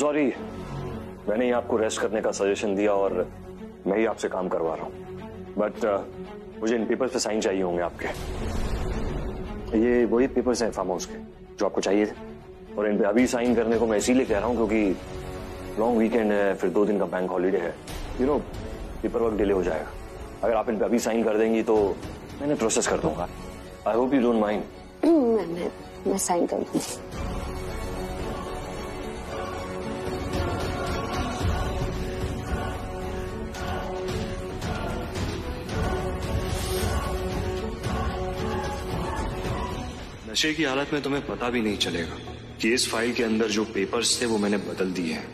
Sorry, मैंने ही आपको rest करने का सजेशन दिया और मैं ही आपसे काम करवा रहा हूँ, बट मुझे इन पेपर्स पे साइन चाहिए होंगे आपके। ये वही पेपर्स हैं फार्म हाउस के जो आपको चाहिए थे, और इन पे अभी साइन करने को मैं इसीलिए कह रहा हूँ क्योंकि लॉन्ग वीकेंड है, फिर 2 दिन का बैंक हॉलीडे है, पेपर वर्क डिले हो जाएगा। अगर आप इन पे अभी साइन कर देंगी तो मैंने प्रोसेस कर दूंगा। I hope you don't mind. मैं साइन कर दूंगी। नशे की हालत में तुम्हें पता भी नहीं चलेगा कि इस फाइल के अंदर जो पेपर्स थे वो मैंने बदल दिए हैं।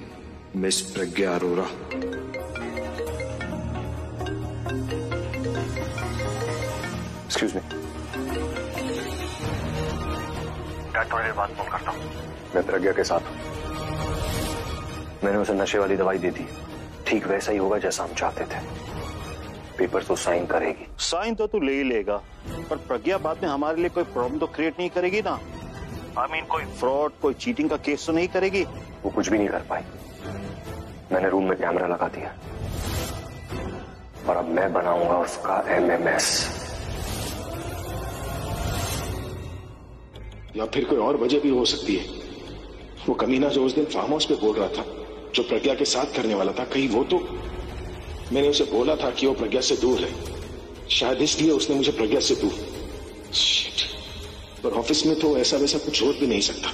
मिस प्रज्ञा अरोरा। एक्सक्यूज मी, डैड थोड़ी देर बाद फोन करता हूँ। मैं प्रज्ञा के साथ हूँ। मैंने उसे नशे वाली दवाई दे दी, ठीक वैसा ही होगा जैसा हम चाहते थे। पेपर तो साइन करेगी। साइन तो तू ले ही लेगा, पर प्रज्ञा बाद में हमारे लिए कोई प्रॉब्लम तो क्रिएट नहीं करेगी ना। कोई फ्रॉड, कोई चीटिंग का केस तो नहीं करेगी। वो कुछ भी नहीं कर पाई। मैंने रूम में कैमरा लगा दिया और अब मैं बनाऊंगा उसका MMS। या फिर कोई और वजह भी हो सकती है। वो कमीना जो उस दिन फार्म हाउस पे बोल रहा था, जो प्रज्ञा के साथ करने वाला था, कहीं वो तो। मैंने उसे बोला था कि वो प्रज्ञा से दूर है, शायद इसलिए उसने मुझे प्रज्ञा से दूर। शिट। पर ऑफिस में तो ऐसा वैसा कुछ हो भी नहीं सकता।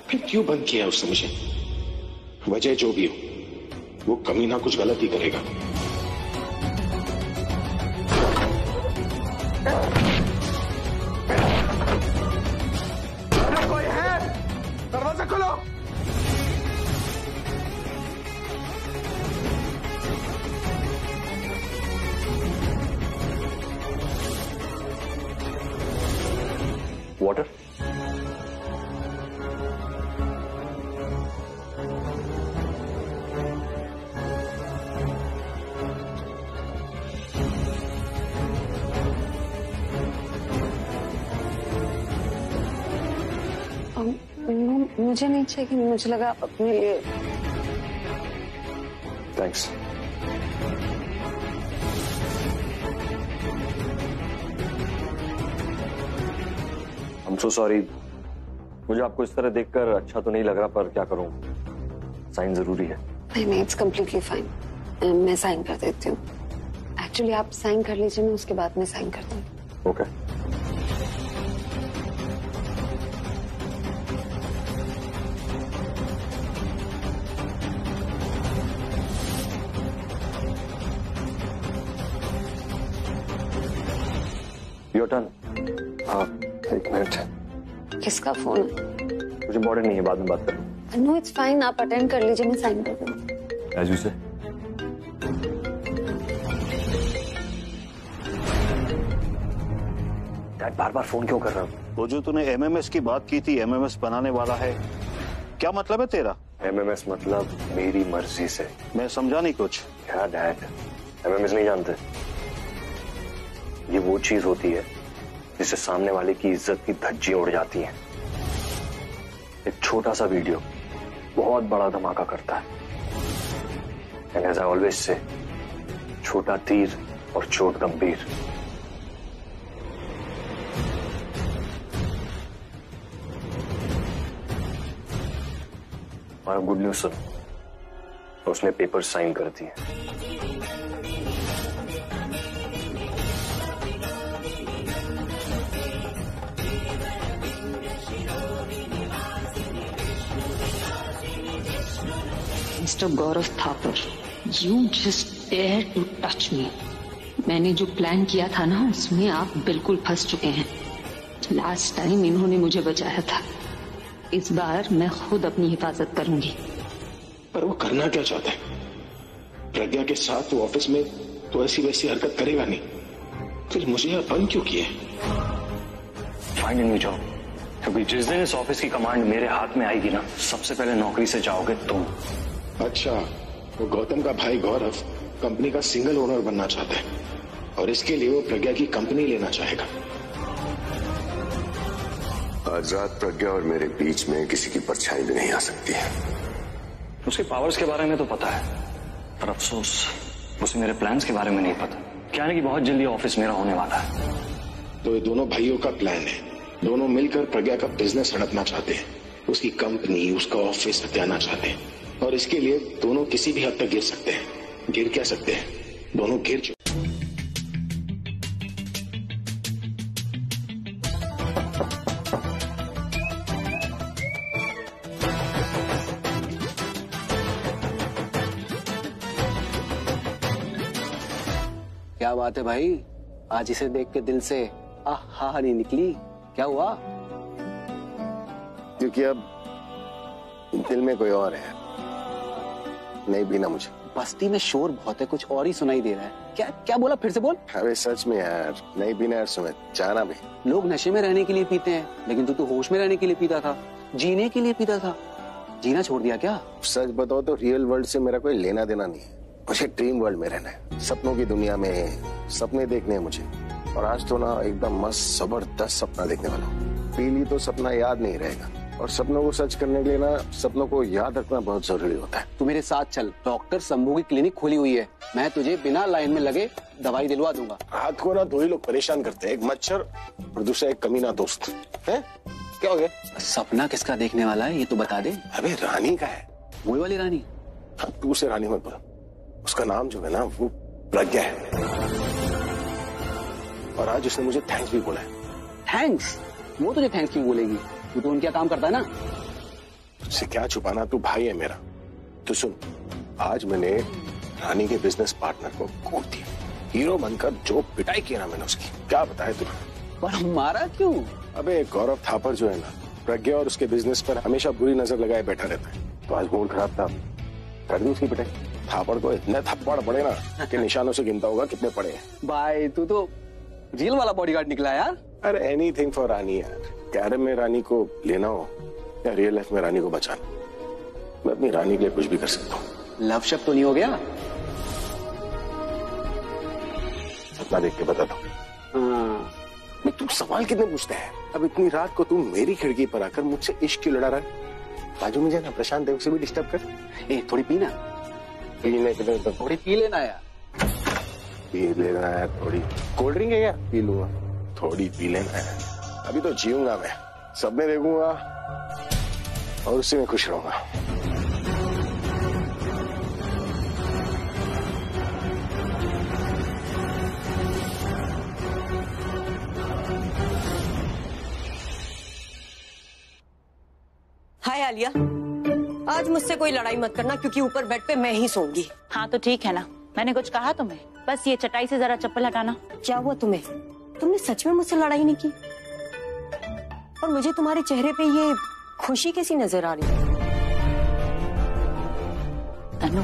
फिर क्यों बंद किया उसने मुझे? वजह जो भी हो, वो कमीना कुछ गलत ही करेगा। कोई है? दरवाजा खोलो। वाटर? मुझे नहीं चाहिए, मुझे लगा आप अपने लिए। थैंक्स। I'm so sorry। मुझे आपको इस तरह देखकर अच्छा तो नहीं लग रहा, पर क्या करूं, साइन जरूरी है। नहीं, इट्स कम्प्लीटली फाइन। मैं साइन कर देती हूँ। एक्चुअली आप साइन कर लीजिए, मैं उसके बाद में साइन कर दूंगी। ओके। Your turn. हाँ, 1 मिनट। किसका फोन है? मुझे इम्पोर्टेंट नहीं है, बाद में बात करें। नो इट्स फाइन, आप अटेंड कर लीजिए, मैं साइन कर दूंगी। एज यू से। डैड बार बार फोन क्यों कर रहा हूँ? वो जो तूने MMS की बात की थी, MMS बनाने वाला है, क्या मतलब है तेरा? MMS मतलब मेरी मर्जी से। मैं समझा नहीं कुछ। क्या डैड, MMS नहीं जानते? ये वो चीज होती है जिससे सामने वाले की इज्जत की धज्जियां उड़ जाती हैं। एक छोटा सा वीडियो बहुत बड़ा धमाका करता है। And as I always say, छोटा तीर और चोट गंभीर। और गुड न्यूज सुन, उसने पेपर साइन कर दिए। Mr. Gaurav Thapar, you just dare to touch me. मैंने जो प्लान किया था ना, उसमें आप बिल्कुल फंस चुके हैं। लास्ट टाइम इन्होंने मुझे बचाया था, इस बार मैं खुद अपनी हिफाजत करूंगी। पर वो करना क्या चाहता है? प्रज्ञा के साथ वो ऑफिस में तो ऐसी वैसी हरकत करेगा नहीं, फिर मुझे यह बंद क्यों किया? फाइंड न्यू जॉब, क्योंकि जिस दिन इस ऑफिस की कमांड मेरे हाथ में आएगी ना, सबसे पहले नौकरी से जाओगे तुम। अच्छा, वो गौतम का भाई गौरव कंपनी का सिंगल ओनर बनना चाहता है और इसके लिए वो प्रज्ञा की कंपनी लेना चाहेगा। आज रात प्रज्ञा और मेरे बीच में किसी की परछाई भी नहीं आ सकती है। उसके पावर्स के बारे में तो पता है, पर अफसोस उसे मेरे प्लान्स के बारे में नहीं पता। क्या है कि बहुत जल्दी ऑफिस मेरा होने वाला है। तो ये दोनों भाइयों का प्लान है, दोनों मिलकर प्रज्ञा का बिजनेस हड़पना चाहते हैं, उसकी कंपनी, उसका ऑफिस हथियाना चाहते हैं, और इसके लिए दोनों किसी भी हद तक गिर सकते हैं। गिर क्या सकते हैं, दोनों गिर चुके। क्या बात है भाई, आज इसे देख के दिल से आहा नहीं निकली? क्या हुआ? क्योंकि अब दिल में कोई और है, नहीं बीना मुझे। बस्ती में शोर बहुत है, कुछ और ही सुनाई दे रहा है। क्या क्या बोला, फिर से बोल। अरे सच में यार, नहीं बीना यार, सुमित जाना भी। लोग नशे में रहने के लिए पीते हैं, लेकिन तू तो होश में रहने के लिए पीता था, जीने के लिए पीता था। जीना छोड़ दिया क्या? सच बताओ तो रियल वर्ल्ड से मेरा कोई लेना देना नहीं है। मुझे ड्रीम वर्ल्ड में रहना है, सपनों की दुनिया में सपने देखने हैं मुझे। और आज तो ना एकदम मस्त जबरदस्त सपना देखने वाला हूँ। पी ली तो सपना याद नहीं रहेगा, और सपनों को सच करने के लिए ना सपनों को याद रखना बहुत जरूरी होता है। तू मेरे साथ चल, डॉक्टर शंभू की क्लिनिक खोली हुई है, मैं तुझे बिना लाइन में लगे दवाई दिलवा दूंगा। रात को ना दो ही लोग परेशान करते हैं, एक मच्छर और दूसरा एक कमीना दोस्त है। क्या हो गया? सपना किसका देखने वाला है ये तो बता दे। अबे रानी का है। वही वाली रानी? हाँ, तू उसे रानी मत बोल, उसका नाम जो है ना वो प्रज्ञा है, और आज उसने मुझे थैंक्स भी बोला है। थैंक्स? वो तुझे थैंक्स क्यों बोलेगी? तू तो उनका काम करता है ना। तुझसे क्या छुपाना, तू भाई है मेरा। तो सुन, आज मैंने रानी के बिजनेस पार्टनर को कोट दिया, हीरो बनकर जो पिटाई किया ना मैंने उसकी, क्या बताया तुम्हें। पर मारा क्यों? अबे गौरव थापर जो है ना, प्रज्ञा और उसके बिजनेस पर हमेशा बुरी नजर लगाए बैठा रहता है, तो आज मूड खराब था, कर दी उसकी पिटाई। थापड़ को इतने थप्पड़ पड़े ना कि निशानों से गिनता होगा कितने पड़े हैं। भाई तू तो रियल वाला बॉडीगार्ड निकला यार। अरे एनीथिंग फॉर रानी यार, कैरम में रानी को लेना हो या रियल लाइफ में रानी को बचाना, मैं अपनी रानी के लिए कुछ भी कर सकता हूँ। लव शब्द तो नहीं हो गया? सपना देख के बताता हूँ। तू सवाल कितने पूछता है? अब इतनी रात को तू मेरी खिड़की पर आकर मुझसे इश्क क्यों लड़ा रहा है? बाजू में जाना, प्रशांत देव से भी डिस्टर्ब कर। ए थोड़ी पीना, पीने के लिए तो थोड़ी पी लेना यार। पी लेना है थोड़ी, कोल्ड ड्रिंक है क्या? पी लूंगा, थोड़ी पी लेना है। अभी तो जीऊंगा मैं, सपने देखूंगा और उसी में खुश रहूंगा। हाय आलिया, आज मुझसे कोई लड़ाई मत करना, क्योंकि ऊपर बेड पे मैं ही सोऊंगी। हाँ तो ठीक है ना, मैंने कुछ कहा तुम्हें? बस ये चटाई से जरा चप्पल हटाना। क्या हुआ तुम्हें? तुमने सच में मुझसे लड़ाई नहीं की? और मुझे तुम्हारे चेहरे पे ये खुशी कैसी नजर आ रही है? तनु,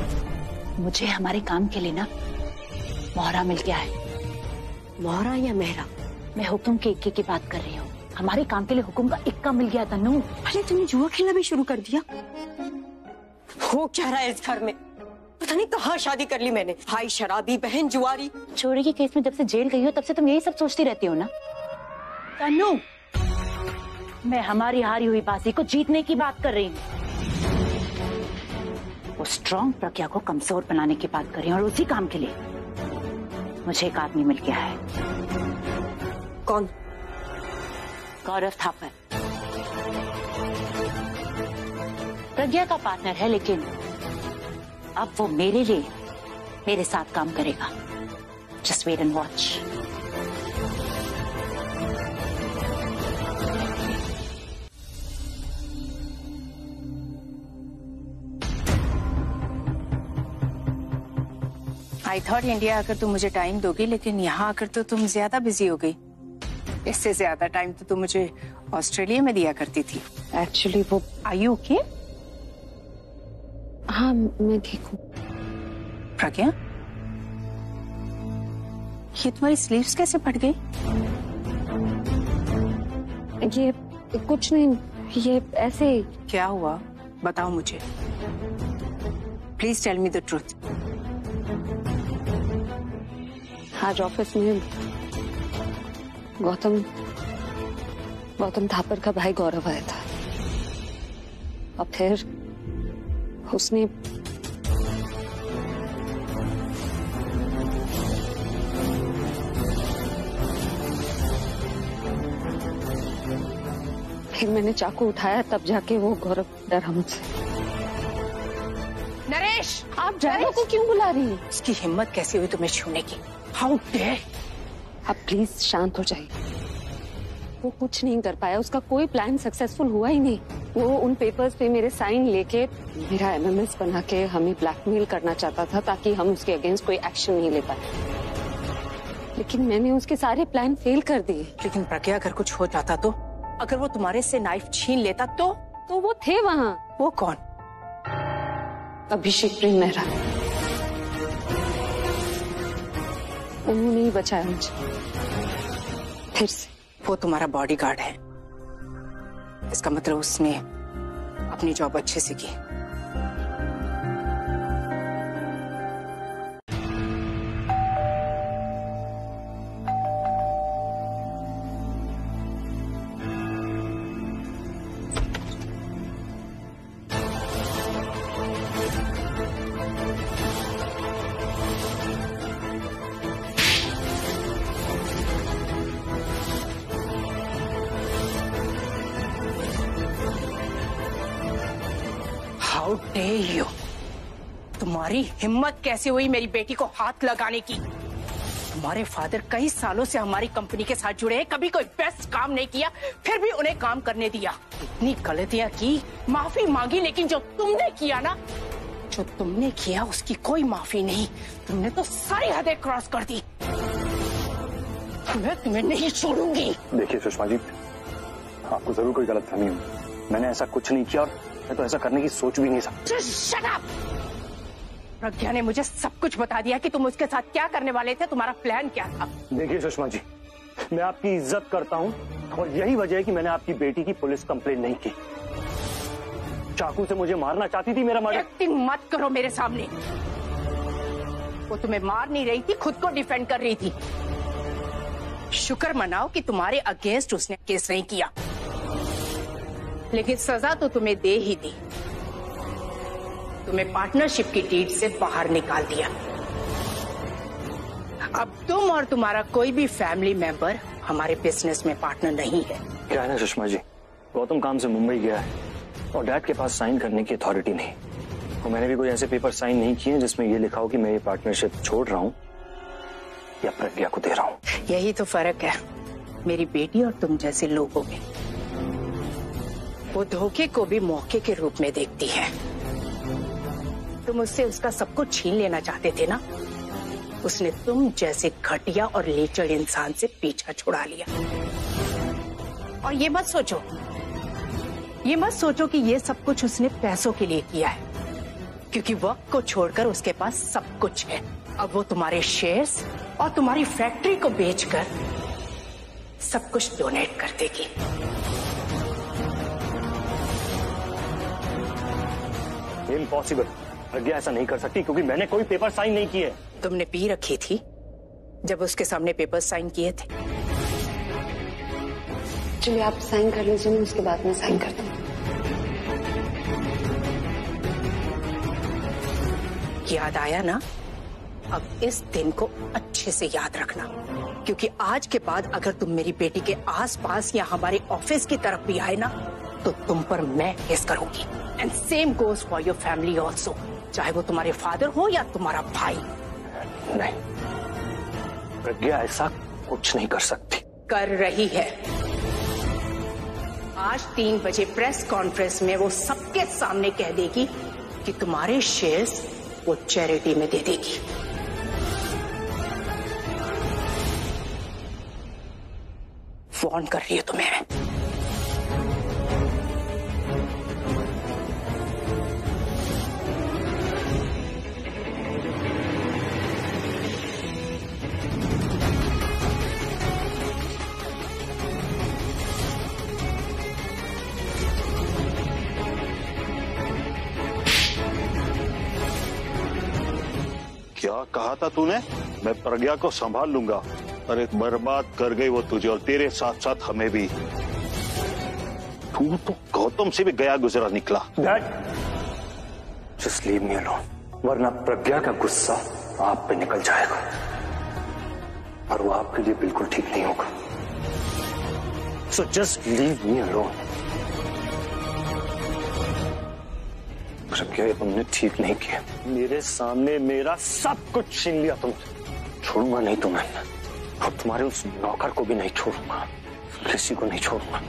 मुझे हमारे काम के लिए ना मोहरा मिल गया है। मोहरा या मेहरा? मैं हुक्म के इक्के की बात कर रही हूँ। हमारे काम के लिए हुक्म का इक्का मिल गया तनु। अरे तुमने जुआ खेलना भी शुरू कर दिया? हो क्या रहा है इस घर में? पता नहीं कहाँ शादी कर ली मैंने। भाई शराबी, बहन जुआरी। चोरी के केस में जब से जेल गई हो तब से तुम यही सब सोचती रहती हो ना तनु। मैं हमारी हारी हुई बाजी को जीतने की बात कर रही हूँ। वो स्ट्रॉन्ग प्रज्ञा को कमजोर बनाने की बात कर रही हूँ, और उसी काम के लिए मुझे एक आदमी मिल गया है। कौन? गौरव थापर। प्रज्ञा का पार्टनर है, लेकिन अब वो मेरे लिए मेरे साथ काम करेगा। Just wait and watch. I thought India आकर तुम मुझे टाइम दोगी, लेकिन यहाँ आकर तो तुम ज्यादा बिजी हो गई। इससे ज्यादा टाइम तो तुम मुझे ऑस्ट्रेलिया में दिया करती थी। एक्चुअली वो आर यू ओके? हाँ मैं ठीक हूँ। प्रज्ञा, ये तुम्हारी स्लीव्स कैसे फट गई? ये कुछ नहीं, ये ऐसे ही। क्या हुआ बताओ मुझे, please tell me the truth. आज ऑफिस में गौतम थापर का भाई गौरव आया था और फिर उसने फिर मैंने चाकू उठाया, तब जाके वो गौरव डरा मुझसे। नरेश, आप ड्राइवर को क्यों बुला रही हैं? उसकी हिम्मत कैसी हुई तुम्हें छूने की? How dare! आप प्लीज शांत हो जाइए। वो कुछ नहीं कर पाया, उसका कोई प्लान सक्सेसफुल हुआ ही नहीं। वो उन पेपर्स पे मेरे साइन लेके मेरा एमएमएस बना के हमें ब्लैकमेल करना चाहता था ताकि हम उसके अगेंस्ट कोई एक्शन नहीं ले पाए, लेकिन मैंने उसके सारे प्लान फेल कर दिए। लेकिन प्रज्ञा अगर कुछ हो जाता तो, अगर वो तुम्हारे से नाइफ छीन लेता तो वो थे वहाँ। वो कौन? अभिषेक प्रेम मेहरा। उन्होंने ही बचाया मुझे फिर से। वो तुम्हारा बॉडीगार्ड है, इसका मतलब उसने अपनी जॉब अच्छे से की। How dare you! तुम्हारी हिम्मत कैसे हुई मेरी बेटी को हाथ लगाने की? तुम्हारे फादर कई सालों से हमारी कंपनी के साथ जुड़े हैं, कभी कोई बेस्ट काम नहीं किया, फिर भी उन्हें काम करने दिया। इतनी गलतियां की, माफी मांगी, लेकिन जो तुमने किया ना, जो तुमने किया उसकी कोई माफी नहीं। तुमने तो सारी हदें क्रॉस कर दी। मैं तुम्हें नहीं छोड़ूंगी। देखिए सुषमा जी, आपको जरूर कोई गलतफहमी हुई। मैंने ऐसा कुछ नहीं किया और मैं तो ऐसा करने की सोच भी नहीं सकता। Shut up! प्रज्ञा ने मुझे सब कुछ बता दिया कि तुम उसके साथ क्या करने वाले थे, तुम्हारा प्लान क्या था। देखिए सुषमा जी, मैं आपकी इज्जत करता हूँ और यही वजह है कि मैंने आपकी बेटी की पुलिस कंप्लेन नहीं की। चाकू से मुझे मारना चाहती थी, मेरा मर्डर। एक्टिंग मत करो मेरे सामने। वो तुम्हें मार नहीं रही थी, खुद को डिफेंड कर रही थी। शुक्र मनाओ कि तुम्हारे अगेंस्ट उसने केस नहीं किया, लेकिन सजा तो तुम्हें दे ही दी। तुम्हें पार्टनरशिप की डीड से बाहर निकाल दिया। अब तुम और तुम्हारा कोई भी फैमिली मेंबर हमारे बिजनेस में पार्टनर नहीं है। क्या है ना सुषमा जी, गौतम काम से मुंबई गया है और डैड के पास साइन करने की अथॉरिटी नहीं, और मैंने भी कोई ऐसे पेपर साइन नहीं किए जिसमें ये लिखा हो कि मैं ये पार्टनरशिप छोड़ रहा हूँ या प्रज्ञा को दे रहा हूँ। यही तो फर्क है मेरी बेटी और तुम जैसे लोगों में। वो धोखे को भी मौके के रूप में देखती है। तुम उससे उसका सब कुछ छीन लेना चाहते थे ना, उसने तुम जैसे घटिया और लीचड़ इंसान से पीछा छुड़ा लिया। और ये मत सोचो कि ये सब कुछ उसने पैसों के लिए किया है, क्योंकि वक्त को छोड़कर उसके पास सब कुछ है। अब वो तुम्हारे शेयर्स और तुम्हारी फैक्ट्री को बेचकर सब कुछ डोनेट कर देगी। इम्पॉसिबल, प्रज्ञा ऐसा नहीं कर सकती क्योंकि मैंने कोई पेपर साइन नहीं किए। तुमने पी रखी थी जब उसके सामने पेपर साइन किए थे। चलिए आप साइन कर लीजिए, मैं उसके बाद में साइन करता हूँ। याद आया ना? अब इस दिन को अच्छे से याद रखना, क्योंकि आज के बाद अगर तुम मेरी बेटी के आसपास या हमारे ऑफिस की तरफ भी आए ना, तो तुम पर मैं केस करूंगी। And same goes for your family also, चाहे वो तुम्हारे फादर हो या तुम्हारा भाई। नहीं, प्रज्ञा ऐसा कुछ नहीं कर सकती। कर रही है। आज 3 बजे प्रेस कॉन्फ्रेंस में वो सबके सामने कह देगी कि तुम्हारे शेयर्स वो चैरिटी में दे देगी। वार्न कर रही है तुम्हें मैं। क्या कहा था तूने? मैं प्रज्ञा को संभाल लूंगा। अरे बर्बाद कर गई वो तुझे और तेरे साथ साथ हमें भी। तू तो गौतम से भी गया गुजरा निकला। Dad, just leave me alone, वरना प्रज्ञा का गुस्सा आप पे निकल जाएगा और वो आपके लिए बिल्कुल ठीक नहीं होगा। So just leave me alone. Pragya, ये तुमने ठीक नहीं किया। मेरे सामने मेरा सब कुछ छीन लिया तुमने। छोड़ूंगा नहीं तुम्हें, और तुम्हारे उस नौकर को भी नहीं छोड़ूंगा, किसी को नहीं छोड़ूंगा।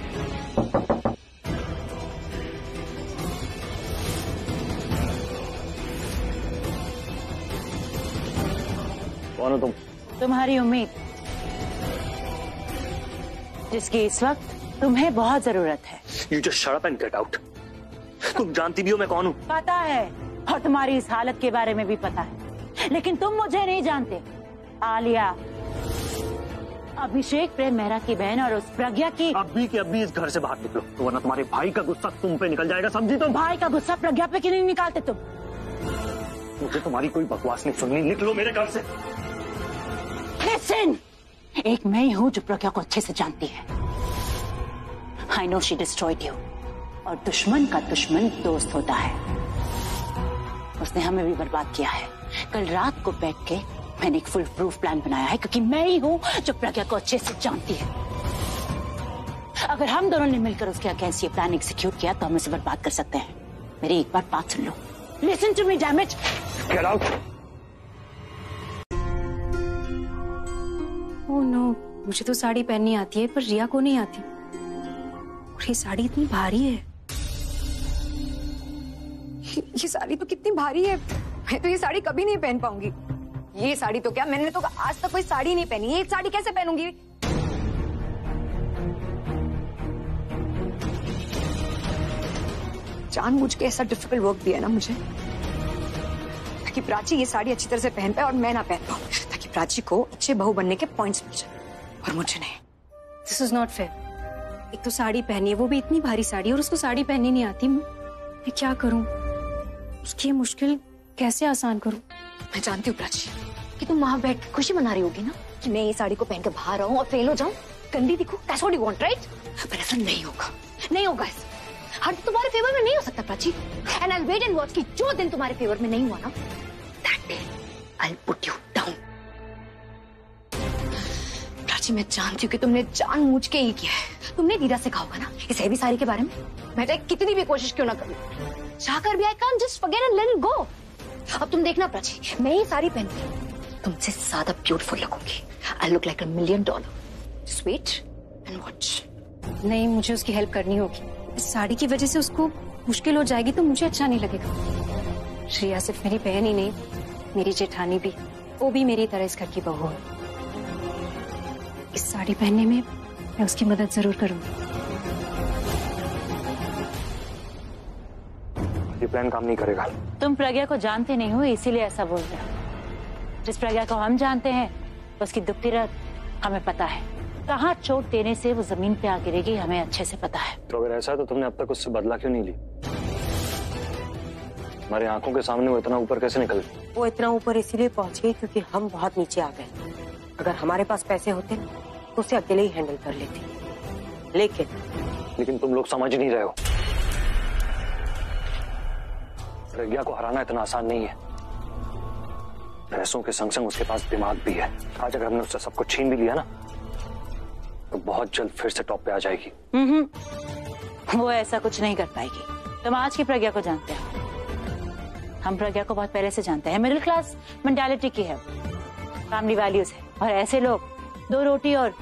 कौन हो तुम? तुम्हारी उम्मीद, जिसकी इस वक्त तुम्हें बहुत जरूरत है। You just shut up and get out. तुम जानती भी हो मैं कौन हूँ? पता है, और तुम्हारी इस हालत के बारे में भी पता है, लेकिन तुम मुझे नहीं जानते। आलिया, अभिषेक प्रेम मेहरा की बहन और उस प्रज्ञा की। अभी के अभी इस घर से बाहर निकलो, तो वरना तुम्हारे भाई का गुस्सा तुम पे निकल जाएगा, समझी तुम? भाई का गुस्सा प्रज्ञा पे क्यों नहीं निकालते तुम? मुझे तुम्हारी कोई बकवास नहीं सुननी, निकलो मेरे घर से। Listen! एक मैं ही हूँ जो प्रज्ञा को अच्छे से जानती है। I know she destroyed you. और दुश्मन का दुश्मन दोस्त होता है। उसने हमें भी बर्बाद किया है। कल रात को बैठ के मैंने एक फुल प्रूफ प्लान बनाया है, क्योंकि मैं ही हूँ जो प्रज्ञा को अच्छे से जानती है। अगर हम दोनों ने मिलकर उसके अगेंस्ट ये प्लान एग्जीक्यूट किया तो हम उसे बर्बाद कर सकते हैं। मेरी एक बार बात सुन लो। Listen to me, damn it! Get out! Oh no, मुझे तो साड़ी पहननी आती है पर रिया को नहीं आती। और ये साड़ी इतनी भारी है। ये साड़ी तो कितनी भारी है, मैं तो ये साड़ी कभी नहीं पहन पाऊंगी। ये साड़ी तो क्या, मैंने तो आज तक कोई साड़ी नहीं पहनी, ये साड़ी कैसे पहनूंगी? जानबूझ के ऐसा डिफिकल्ट वर्क दिया है ना मुझे, ताकि प्राची ये साड़ी अच्छी तरह से पहन पाए और मैं ना पहन पाऊं, ताकि प्राची को अच्छे बहू बनने के पॉइंट्स मिल जाए और मुझे नहीं। This is not fair. एक तो साड़ी पहनी है, वो भी इतनी भारी साड़ी, और उसको साड़ी पहननी नहीं आती। मैं क्या करूं? उसकी ये मुश्किल कैसे आसान करूं? मैं जानती हूँ प्राची कि तुम वहां बैठ के खुशी मना रही होगी ना, कि मैं ये साड़ी को पहन के बाहर आऊं और फेल हो जाऊं, गंदी दिखूं। That's what you want, right? पर ऐसा नहीं होगा, नहीं होगा। हर तुम्हारे फेवर में नहीं हो सकता Prachi. And I'll wait and watch कि जो दिन तुम्हारे फेवर में नहीं हुआ ना, that day I'll put you down. Prachi, मैं जानती हूँ कि तुमने जानबूझ के ही किया है। तुमने दीदा से कहा होगा ना इस हैवी साड़ी के बारे में। मैं चाहे कितनी भी कोशिश क्यों ना करूं, चाहकर भी I can't just forget and let it go. अब तुम देखना प्राची, मैं ये साड़ी पहन के तुमसे ज्यादा beautiful लगूंगी। I look like $1 million. Just wait and watch. नहीं, मुझे उसकी हेल्प करनी होगी। इस साड़ी की वजह से उसको मुश्किल हो जाएगी तो मुझे अच्छा नहीं लगेगा। श्रेया सिर्फ मेरी बहन ही नहीं, मेरी जेठानी भी, वो भी मेरी तरह इस घर की बहू है। इस साड़ी पहनने में मैं उसकी मदद जरूर करूंगी। ये प्लान काम नहीं करेगा। तुम प्रज्ञा को जानते नहीं हो, इसीलिए ऐसा बोल रहे हो। जिस प्रज्ञा को हम जानते हैं उसकी दुखती रात हमें पता है। कहाँ चोट देने से वो जमीन पे आ गिरेगी हमें अच्छे से पता है। तो अगर ऐसा है तो तुमने अब तक उससे बदला क्यों नहीं ली? हमारी आंखों के सामने वो इतना ऊपर कैसे निकल गई? वो इतना ऊपर इसीलिए पहुंच गई क्योंकि हम बहुत नीचे आ गए। अगर हमारे पास पैसे होते तो उसे अकेले ही हैंडल कर लेते। लेकिन तुम लोग समझ नहीं रहे हो। प्रज्ञा को हराना इतना आसान नहीं है। पैसों के संग संग उसके पास दिमाग भी है। आज अगर हमने उससे सब कुछ छीन भी लिया ना तो बहुत जल्द फिर से टॉप पे आ जाएगी। वो ऐसा कुछ नहीं कर पाएगी। तुम आज की प्रज्ञा को जानते हो, हम प्रज्ञा को बहुत पहले से जानते हैं। मिडिल क्लास मेंटालिटी की है, फैमिली वैल्यूज है, और ऐसे लोग 2 रोटी और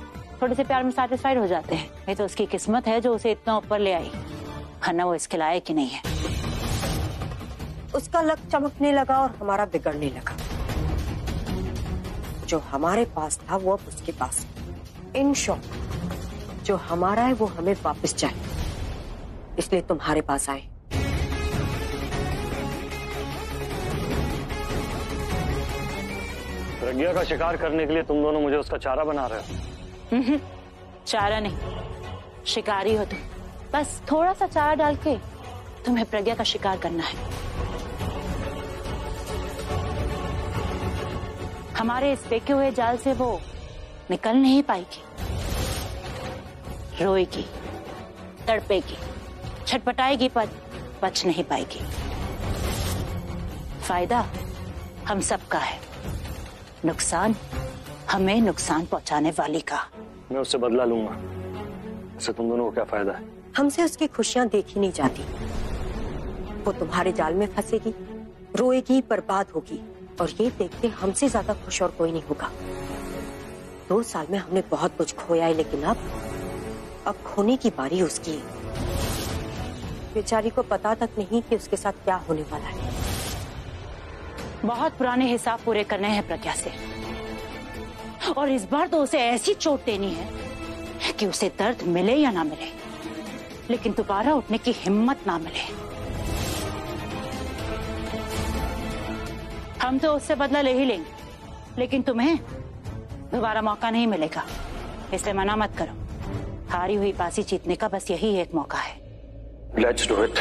थोड़े से प्यार में सैटिस्फाइड हो जाते हैं। नहीं तो उसकी किस्मत है जो उसे इतना ऊपर ले आई, वरना वो इसके लायक ही नहीं है। उसका लक चमकने लगा और हमारा बिगड़ने लगा। जो हमारे पास था वो अब उसके पास। इन शॉर्ट, जो हमारा है वो हमें वापस चाहिए, इसलिए तुम्हारे पास आए। प्रज्ञा का शिकार करने के लिए तुम दोनों मुझे उसका चारा बना रहे हो। चारा नहीं, शिकारी हो तुम। बस थोड़ा सा चारा डाल के तुम्हें प्रज्ञा का शिकार करना है। हमारे इस फेंके हुए जाल से वो निकल नहीं पाएगी। रोएगी, तड़पेगी, छटपटाएगी, पर बच नहीं पाएगी। फायदा हम सबका है, नुकसान हमें नुकसान पहुंचाने वाली का। मैं उससे बदला लूंगा, इससे तुम दोनों को क्या फायदा है? हमसे उसकी खुशियां देखी नहीं जाती। वो तुम्हारे जाल में फंसेगी, रोएगी, बर्बाद होगी, और ये देखते हमसे ज्यादा खुश और कोई नहीं होगा। 2 साल में हमने बहुत कुछ खोया है, लेकिन अब खोने की बारी उसकी है। बेचारी को पता तक नहीं कि उसके साथ क्या होने वाला है। बहुत पुराने हिसाब पूरे करने हैं प्रज्ञा से, और इस बार तो उसे ऐसी चोट देनी है कि उसे दर्द मिले या ना मिले, लेकिन दोबारा उठने की हिम्मत ना मिले। हम तो उससे बदला ले ही लेंगे, लेकिन तुम्हें दोबारा मौका नहीं मिलेगा, इसलिए मना मत करो। हारी हुई बाजी जीतने का बस यही एक मौका है। Let's do it.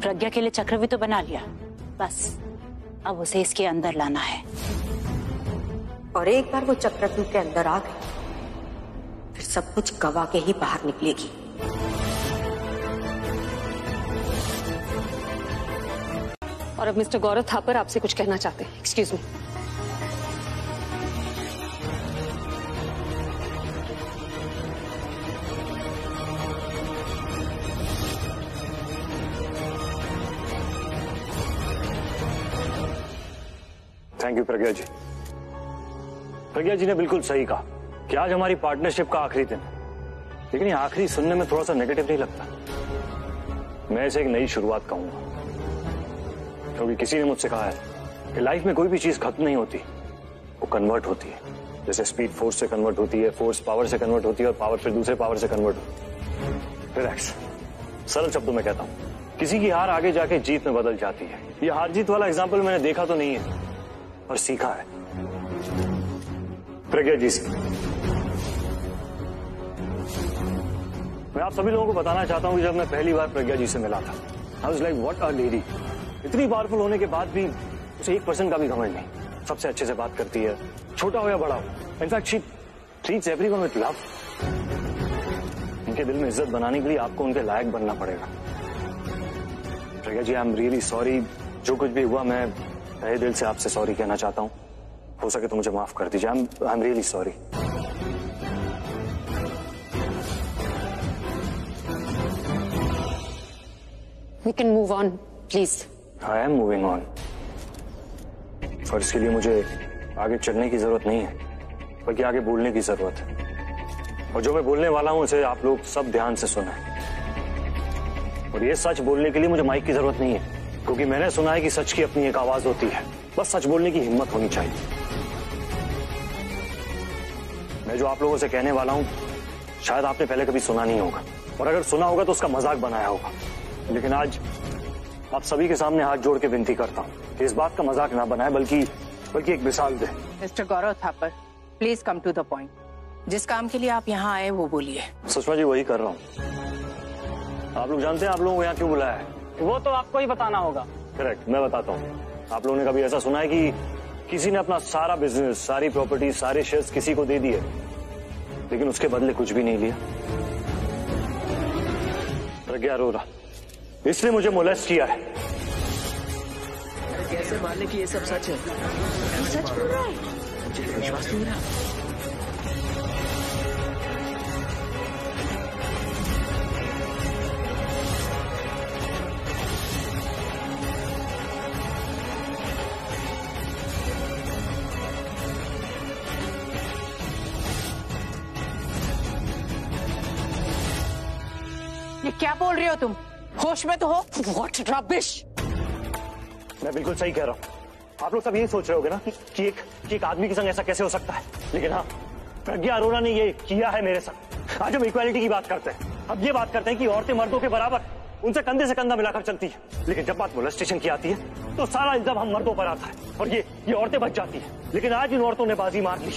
प्रज्ञा के लिए चक्र भी तो बना लिया, बस अब उसे इसके अंदर लाना है। और एक बार वो चक्रव्यूह के अंदर आ गई, फिर सब कुछ गवा के ही बाहर निकलेगी। और अब मिस्टर गौरव थापर आपसे कुछ कहना चाहते हैं। Excuse me. थैंक यू प्रज्ञा जी। प्रज्ञा जी ने बिल्कुल सही कहा कि आज हमारी पार्टनरशिप का आखिरी दिन है, लेकिन ये आखिरी सुनने में थोड़ा सा नेगेटिव नहीं लगता? मैं इसे एक नई शुरुआत कहूंगा, क्योंकि किसी ने मुझसे कहा है कि लाइफ में कोई भी चीज खत्म नहीं होती, वो कन्वर्ट होती है। जैसे स्पीड फोर्स से कन्वर्ट होती है, फोर्स पावर से कन्वर्ट होती है, और पावर फिर दूसरे पावर से कन्वर्ट होती है। रिलैक्स, सरल शब्दों में कहता हूं, किसी की हार आगे जाके जीत में बदल जाती है। ये हार जीत वाला एग्जाम्पल मैंने देखा तो नहीं है, पर सीखा है प्रज्ञा जी से। मैं आप सभी लोगों को बताना चाहता हूं कि जब मैं पहली बार प्रज्ञा जी से मिला था, I was like what a lady. इतनी पावरफुल होने के बाद भी उसे 1% का भी घमंड नहीं। सबसे अच्छे से बात करती है, छोटा हो या बड़ा हो। In fact she treats everyone with love. उनके दिल में इज्जत बनाने के लिए आपको उनके लायक बनना पड़ेगा। प्रज्ञा जी, आई एम रियली सॉरी। जो कुछ भी हुआ, मैं तहे दिल से आपसे सॉरी कहना चाहता हूँ। हो सके तो मुझे माफ कर दीजिए। आई am really sorry. We can move on, please. I am moving on. और इसके लिए मुझे आगे चलने की जरूरत नहीं है, बल्कि आगे बोलने की जरूरत है। और जो मैं बोलने वाला हूं उसे आप लोग सब ध्यान से सुना। और ये सच बोलने के लिए मुझे माइक की जरूरत नहीं है, क्योंकि मैंने सुना है कि सच की अपनी एक आवाज होती है। बस सच बोलने की हिम्मत होनी चाहिए। मैं जो आप लोगों से कहने वाला हूं, शायद आपने पहले कभी सुना नहीं होगा, और अगर सुना होगा तो उसका मजाक बनाया होगा। लेकिन आज आप सभी के सामने हाथ जोड़ के विनती करता हूं कि इस बात का मजाक ना बनाए, बल्कि एक मिसाल दे। Mister Gaurav Thapar, please come to the point. जिस काम के लिए आप यहाँ आए वो बोलिए। सुषमा जी, वही कर रहा हूँ। आप लोग जानते हैं आप लोगों को यहाँ क्यों बुलाया है? वो तो आपको ही बताना होगा। करेक्ट, मैं बताता हूँ। आप लोगों ने कभी ऐसा सुना है कि किसी ने अपना सारा बिजनेस, सारी प्रॉपर्टी, सारे शेयर्स किसी को दे दिए, लेकिन उसके बदले कुछ भी नहीं लिया? प्रज्ञा अरोरा, इसने मुझे मोलेस्ट किया है। कैसे मानने की ये सब सच है? सच बोल रहा है? मुझे विश्वास नहीं हो रहा। ये क्या बोल रहे हो तुम? होश में तो हो? What rubbish! मैं बिल्कुल सही कह रहा हूँ। आप लोग सब यही सोच रहे होगे ना कि एक आदमी के संग ऐसा कैसे हो सकता है, लेकिन हाँ, प्रज्ञा अरोरा ने ये किया है मेरे साथ। आज हम इक्वालिटी की बात करते हैं, अब ये बात करते हैं कि औरतें मर्दों के बराबर। उनसे कंधे से कंधा मिलाकर चलती है, लेकिन जब बात मोलेस्टेशन की आती है तो सारा इल्जाम हम मर्दों पर आता है और ये औरतें बच जाती हैं। लेकिन आज इन औरतों ने बाजी मार ली।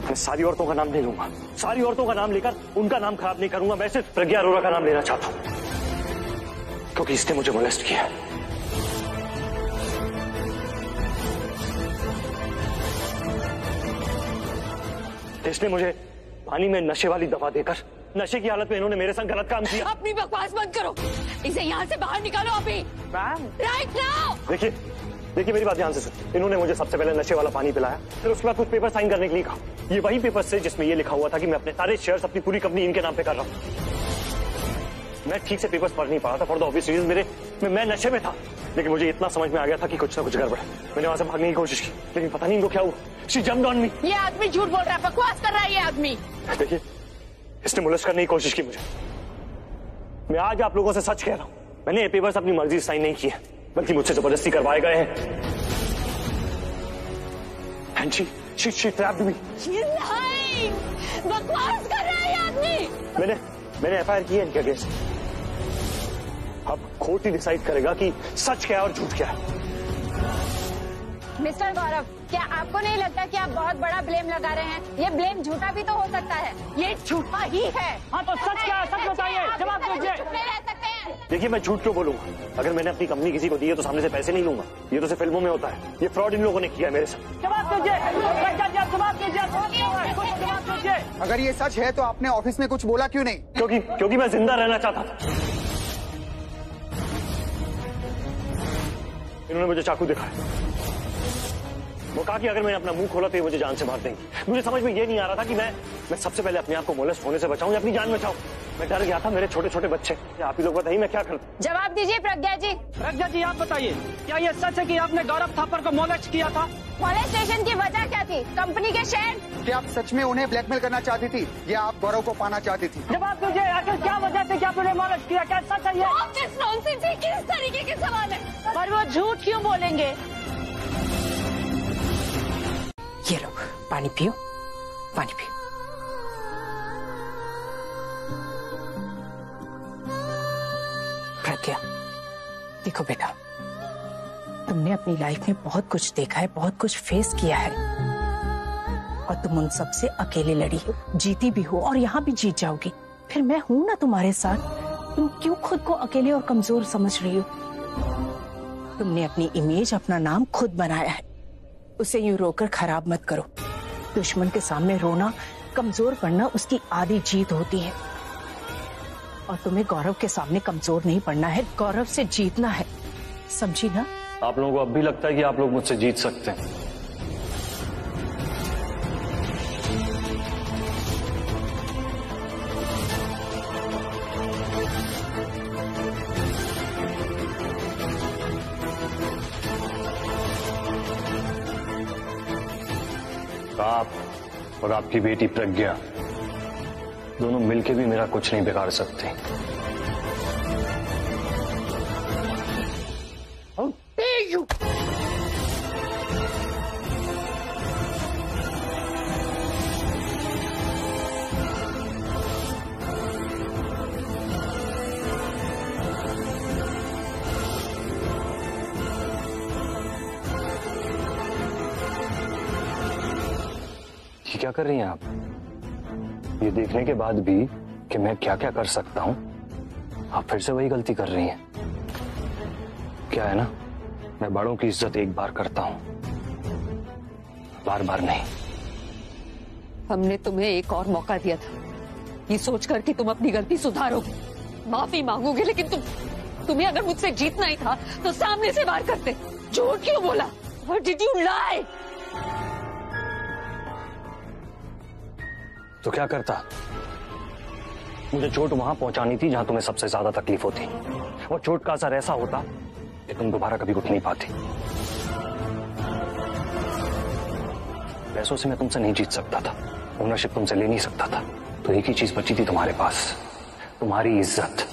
मैं सारी औरतों का नाम नहीं लूंगा, सारी औरतों का नाम लेकर उनका नाम खराब नहीं करूंगा। मैं सिर्फ प्रज्ञा अरोरा का नाम लेना चाहता हूं क्योंकि इसने मुझे मोलेस्ट किया। इसने मुझे पानी में नशे वाली दवा देकर नशे की हालत में इन्होंने मेरे संग गलत काम किया। अपनी बकवास बंद करो, इसे यहाँ से बाहर निकालो अभी, राइट नाउ। देखिए मेरी बात ध्यान से सुन। इन्होंने मुझे सबसे पहले नशे वाला पानी पिलाया, फिर उसके बाद कुछ पेपर साइन करने के लिए कहा। ये वही पेपर थे जिसमें ये लिखा हुआ था कि मैं अपने सारे शेयर्स, अपनी पूरी कंपनी इनके नाम पे कर रहा हूँ। मैं ठीक से पेपर्स पढ़ नहीं पा रहा था फॉर द ऑब्वियस रीजन मैं नशे में था, लेकिन मुझे इतना समझ में आ गया था कि कुछ ना कुछ गड़बड़ है। मैंने वहां से भागने की कोशिश की, लेकिन पता नहीं इनको क्या हुआ। She jumped on me. ये आदमी झूठ बोल रहा है, बकवास कर रहा है ये आदमी। देखिए इसने मोलेस्ट करने की कोशिश की मुझे। मैं आज आप लोगों से सच कह रहा हूं, मैंने ये पेपर्स अपनी मर्जी से साइन नहीं किए, बल्कि मुझसे जबरदस्ती करवाए गए हैं। And she trapped me. बकवास कर रहा है ये आदमी। मैंने एफआईआर की है इनके अगेंस्ट। अब कोर्ट ही डिसाइड करेगा कि सच क्या है और झूठ क्या है। मिस्टर गौरव, क्या आपको नहीं लगता कि आप बहुत बड़ा ब्लेम लगा रहे हैं? ये ब्लेम झूठा भी तो हो सकता है। ये झूठा ही है। हाँ तो सच क्या है, सच बताइए, जवाब दीजिए। रह सकते हैं। देखिए मैं झूठ क्यों बोलूंगा? अगर मैंने अपनी कंपनी किसी को दी है तो सामने से पैसे नहीं लूंगा। ये तो सिर्फ फिल्मों में होता है। ये फ्रॉड इन लोगों ने किया है मेरे साथ। जवाब दीजिए, जवाब दीजिए। अगर ये सच है तो आपने ऑफिस में कुछ बोला क्यों नहीं? क्योंकि मैं जिंदा रहना चाहता था। इन्होंने मुझे चाकू दिखाया। वो कहा कि अगर मैंने अपना मुंह खोला तो ये मुझे जान से मार देंगे। मुझे समझ में ये नहीं आ रहा था कि मैं सबसे पहले अपने आप को मोलेस्ट होने से बचाऊं या अपनी जान बचाऊं। मैं डर गया था, मेरे छोटे छोटे बच्चे। आप ही लोग बताइए मैं क्या करता। जवाब दीजिए प्रज्ञा जी। प्रज्ञा जी आप बताइए, क्या ये सच है कि आपने गौरव थापर को मोलेस्ट किया था? मोलेस्टेशन की वजह क्या थी? कंपनी के शेयर? क्या आप सच में उन्हें ब्लैकमेल करना चाहती थी या आप गौरव को पाना चाहती थी? जवाब दीजिए, आखिर क्या वजह थी कि आपने मोलेस्ट किया? क्या सच है ये? किस तरीके के सवाल है? पर वो झूठ क्यों बोलेंगे? ये लो पानी पियो, पानी पियो। प्रज्ञा देखो बेटा, तुमने अपनी लाइफ में बहुत कुछ देखा है, बहुत कुछ फेस किया है और तुम उन सब से अकेले लड़ी हो, जीती भी हो और यहाँ भी जीत जाओगी। फिर मैं हूं ना तुम्हारे साथ। तुम क्यों खुद को अकेले और कमजोर समझ रही हो? तुमने अपनी इमेज, अपना नाम खुद बनाया है, उसे यूं रोकर खराब मत करो। दुश्मन के सामने रोना, कमजोर पड़ना उसकी आधी जीत होती है और तुम्हें गौरव के सामने कमजोर नहीं पड़ना है, गौरव से जीतना है, समझी ना? आप लोगों को अब भी लगता है कि आप लोग मुझसे जीत सकते हैं? आप और आपकी बेटी प्रज्ञा दोनों मिलके भी मेरा कुछ नहीं बिगाड़ सकते। क्या कर रही हैं आप? ये देखने के बाद भी कि मैं क्या क्या कर सकता हूं, आप फिर से वही गलती कर रही हैं। क्या है ना, मैं बड़ों की इज्जत एक बार करता हूं, बार बार नहीं। हमने तुम्हें एक और मौका दिया था, ये सोचकर कि तुम अपनी गलती सुधारोगे, माफी मांगोगे, लेकिन तुम्हें अगर मुझसे जीतना ही था तो सामने से वार करते। झूठ क्यों बोला? What did you lie? तो क्या करता? मुझे चोट वहां पहुंचानी थी जहां तुम्हें सबसे ज्यादा तकलीफ होती, और चोट का असर ऐसा होता कि तुम दोबारा कभी उठ नहीं पाती। पैसों से मैं तुमसे नहीं जीत सकता था, ओनरशिप तुमसे ले नहीं सकता था, तो एक ही चीज बची थी तुम्हारे पास, तुम्हारी इज्जत।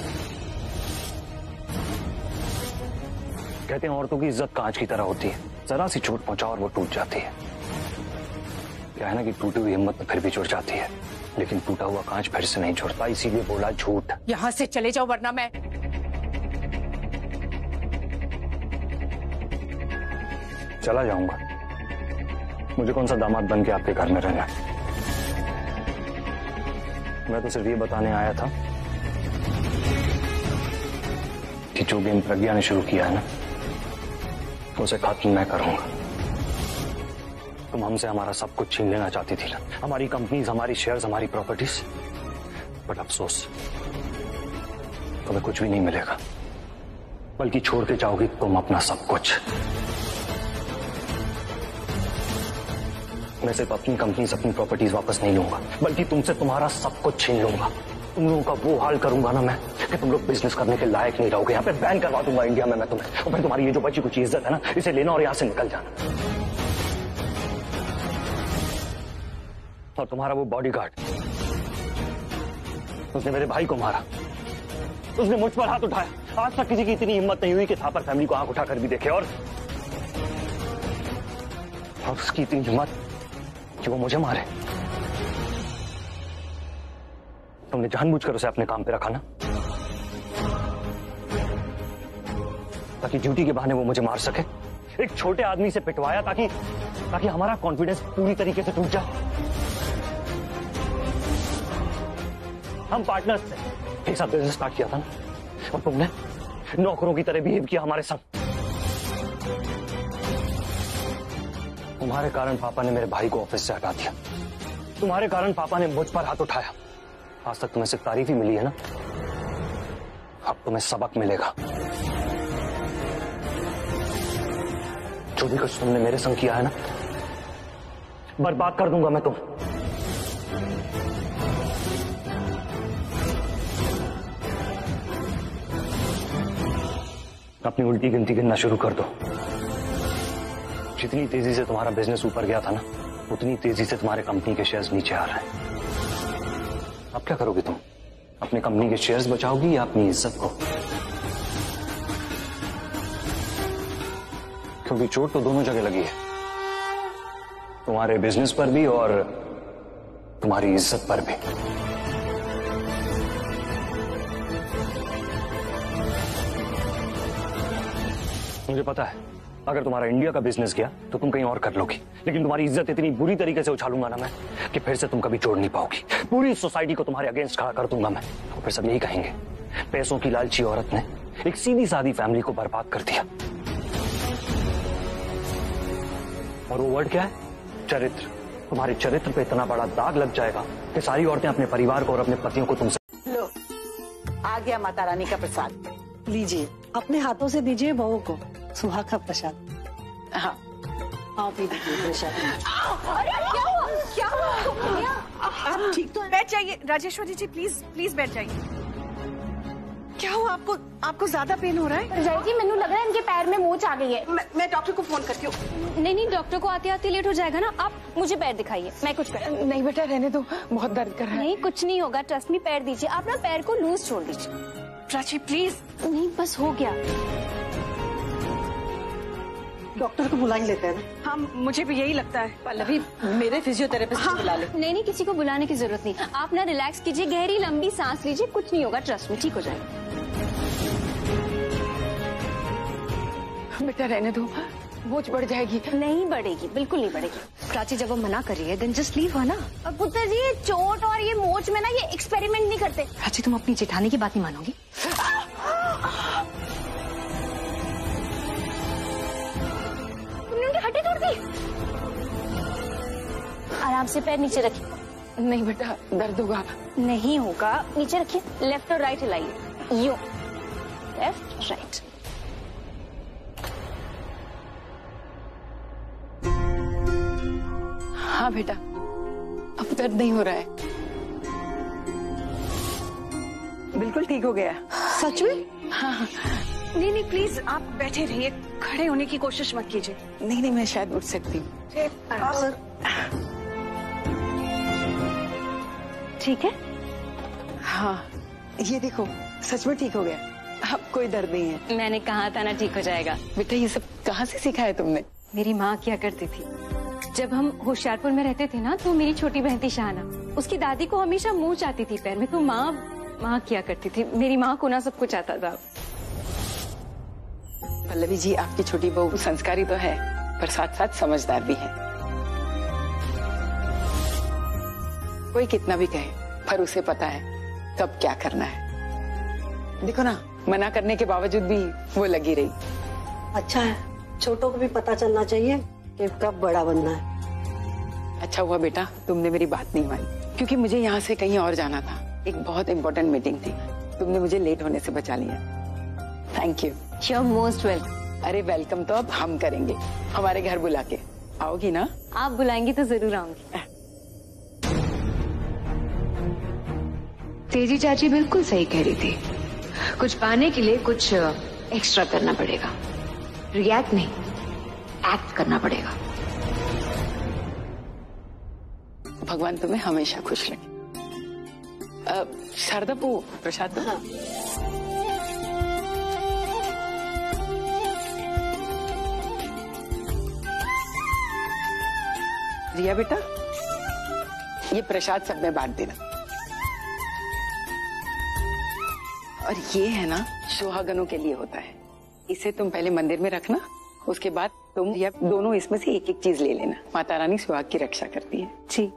कहते हैं औरतों की इज्जत कांच की तरह होती है, जरा सी चोट पहुंचाओ और वो टूट जाती है। क्या है ना कि टूटी हुई हिम्मत में फिर भी जुड़ जाती है। लेकिन टूटा हुआ कांच फिर से नहीं जुड़ता, इसीलिए बोला झूठ। यहाँ से चले जाओ वरना मैं। चला जाऊंगा। मुझे कौन सा दामाद बन के आपके घर में रहना। मैं तो सिर्फ ये बताने आया था कि जो गेम प्रज्ञा ने शुरू किया है ना, उसे खत्म मैं करूंगा। तुम हमसे हमारा सब कुछ छीन लेना चाहती थी ना, हमारी कंपनीज, हमारी शेयर्स, हमारी प्रॉपर्टीज। बट अफसोस, तुम्हें कुछ भी नहीं मिलेगा, बल्कि छोड़ के जाओगी तुम अपना सब कुछ। मैं सिर्फ अपनी कंपनीज, अपनी प्रॉपर्टीज वापस नहीं लूंगा, बल्कि तुमसे तुम्हारा सब कुछ छीन लूंगा। तुम लोगों का वो हाल करूंगा ना मैं कि तुम लोग बिजनेस करने के लायक नहीं रहोगे। यहाँ पे बैन करवा दूंगा इंडिया में मैं तुम्हें, और फिर तुम्हारी ये जो बची कुछ इज्जत है ना, इसे लेना और यहाँ से निकल जाना। और तुम्हारा वो बॉडीगार्ड, उसने मेरे भाई को मारा, उसने मुझ पर हाथ उठाया। आज तक किसी की इतनी हिम्मत नहीं हुई कि थापर फैमिली को आंख उठाकर भी देखे, और उसकी इतनी हिम्मत कि वो मुझे मारे। तुमने जानबूझकर उसे अपने काम पे रखा ना, ताकि ड्यूटी के बहाने वो मुझे मार सके। एक छोटे आदमी से पिटवाया ताकि हमारा कॉन्फिडेंस पूरी तरीके से टूट जाए। हम पार्टनर्स थे, एक साथ बिजनेस स्टार्ट किया था ना, और तुमने नौकरों की तरह बिहेव किया हमारे साथ। तुम्हारे कारण पापा ने मेरे भाई को ऑफिस से हटा दिया, तुम्हारे कारण पापा ने मुझ पर हाथ उठाया। आज तक तुम्हें सिर्फ तारीफ ही मिली है ना, अब तुम्हें सबक मिलेगा। जो भी कुछ तुमने मेरे संग किया है ना, बर्बाद कर दूंगा मैं तुम। अपनी उल्टी गिनती गिनना शुरू कर दो। जितनी तेजी से तुम्हारा बिजनेस ऊपर गया था ना, उतनी तेजी से तुम्हारे कंपनी के शेयर्स नीचे आ रहे हैं। अब क्या करोगी तुम? अपनी कंपनी के शेयर्स बचाओगी या अपनी इज्जत को? क्योंकि चोट तो दोनों जगह लगी है, तुम्हारे बिजनेस पर भी और तुम्हारी इज्जत पर भी। मुझे पता है अगर तुम्हारा इंडिया का बिजनेस गया तो तुम कहीं और कर लोगी, लेकिन तुम्हारी इज्जत इतनी बुरी तरीके से उछालूंगा ना मैं कि फिर से तुम कभी जोड़ नहीं पाओगी। पूरी सोसाइटी को तुम्हारे अगेंस्ट खड़ा कर दूंगा मैं, और फिर सब यही कहेंगे पैसों की लालची औरत ने एक सीधी सादी फैमिली को बर्बाद कर दिया। और वो वर्ड क्या है? चरित्र। तुम्हारे चरित्र पे इतना बड़ा दाग लग जाएगा कि सारी औरतें अपने परिवार को और अपने पतियों को तुमसे। लो, आ गया माता रानी का प्रसाद। लीजिए, अपने हाथों से दीजिए बहू को सुहाग का प्रसाद। हाँ, आप ही दीजिए प्रसाद। अरे क्या हुआ? क्या हुआ? आप ठीक तो? बैठ जाइए राजेश्वरी जी, प्लीज प्लीज बैठ जाइए। क्या हुआ आपको? आपको ज्यादा पेन हो रहा है? जय जी, मैंने लग रहा है इनके पैर में मोच आ गई है। मैं डॉक्टर को फोन करती हूँ। नहीं, डॉक्टर को आते आते लेट हो जाएगा ना। आप मुझे पैर दिखाइए, मैं कुछ कर। नहीं बेटा, रहने दो, बहुत दर्द कर रहा है। नहीं, कुछ नहीं होगा, ट्रस्ट मी। पैर दीजिए, आप ना पैर को लूज छोड़ दीजिए। प्राची प्लीज। नहीं, बस हो गया। डॉक्टर को बुला ही लेते हैं ना। हाँ, मुझे भी यही लगता है। पल्लवी, मेरे फिजियोथेरेपिस्ट को बुला ले। नहीं, किसी को बुलाने की जरूरत नहीं। आप ना रिलैक्स कीजिए, गहरी लंबी सांस लीजिए, कुछ नहीं होगा, ट्रस्ट में ठीक हो जाएगा। बेटा रहने दो, बोझ बढ़ जाएगी। नहीं बढ़ेगी, बिल्कुल नहीं बढ़ेगी। प्राची जब वो मना कर रही है देन जस्ट लीव, है ना? पुत्र जी, ये चोट और ये मोच में ना ये एक्सपेरिमेंट नहीं करते। प्राची, तुम अपनी जेठानी की बात नहीं मानोगी? तुमने उनकी हड्डी तोड़ दी। आराम से पैर नीचे रखिए। नहीं बेटा, दर्द होगा। नहीं होगा, नीचे रखिए। लेफ्ट और राइट हिलाइए। यो, लेफ्ट राइट। हाँ बेटा, अब दर्द नहीं हो रहा है, बिल्कुल ठीक हो गया। सच में? हाँ। नहीं नहीं, प्लीज आप बैठे रहिए, खड़े होने की कोशिश मत कीजिए। नहीं नहीं, मैं शायद उठ सकती हूँ। ठीक है? हाँ, ये देखो, सच में ठीक हो गया, अब कोई दर्द नहीं है। मैंने कहा था ना ठीक हो जाएगा। बेटा, ये सब कहाँ से सीखा है तुमने? मेरी माँ क्या करती थी, जब हम होशियारपुर में रहते थे ना, तो मेरी छोटी बहन थी शाहना, उसकी दादी को हमेशा मोच आती थी पैर में, तो माँ किया करती थी। मेरी माँ को ना सब कुछ आता था। पल्लवी जी, आपकी छोटी बहू संस्कारी तो है, पर साथ साथ समझदार भी है। कोई कितना भी कहे, पर उसे पता है कब क्या करना है। देखो ना, मना करने के बावजूद भी वो लगी रही। अच्छा है, छोटों को भी पता चलना चाहिए कि कब बड़ा बनना है। अच्छा हुआ बेटा तुमने मेरी बात नहीं मानी, क्योंकि मुझे यहाँ से कहीं और जाना था। एक बहुत इम्पोर्टेंट मीटिंग थी, तुमने मुझे लेट होने से बचा लिया। Thank you. You're most welcome। अरे वेलकम तो अब हम करेंगे, हमारे घर बुला के। आओगी ना? आप बुलाएंगी तो जरूर आऊंगी। तेजी चाची बिल्कुल सही कह रही थी, कुछ पाने के लिए कुछ एक्स्ट्रा करना पड़ेगा। रिएक्ट नहीं, एक्ट करना पड़ेगा। भगवान तुम्हें हमेशा खुश रखे। शारदा वो प्रसाद दो। रिया बेटा, ये प्रसाद सब में बांट देना। और ये है ना, सुहागनों के लिए होता है। इसे तुम पहले मंदिर में रखना, उसके बाद तुम या दोनों इसमें से एक एक चीज ले लेना। माता रानी सुहाग की रक्षा करती है। जी।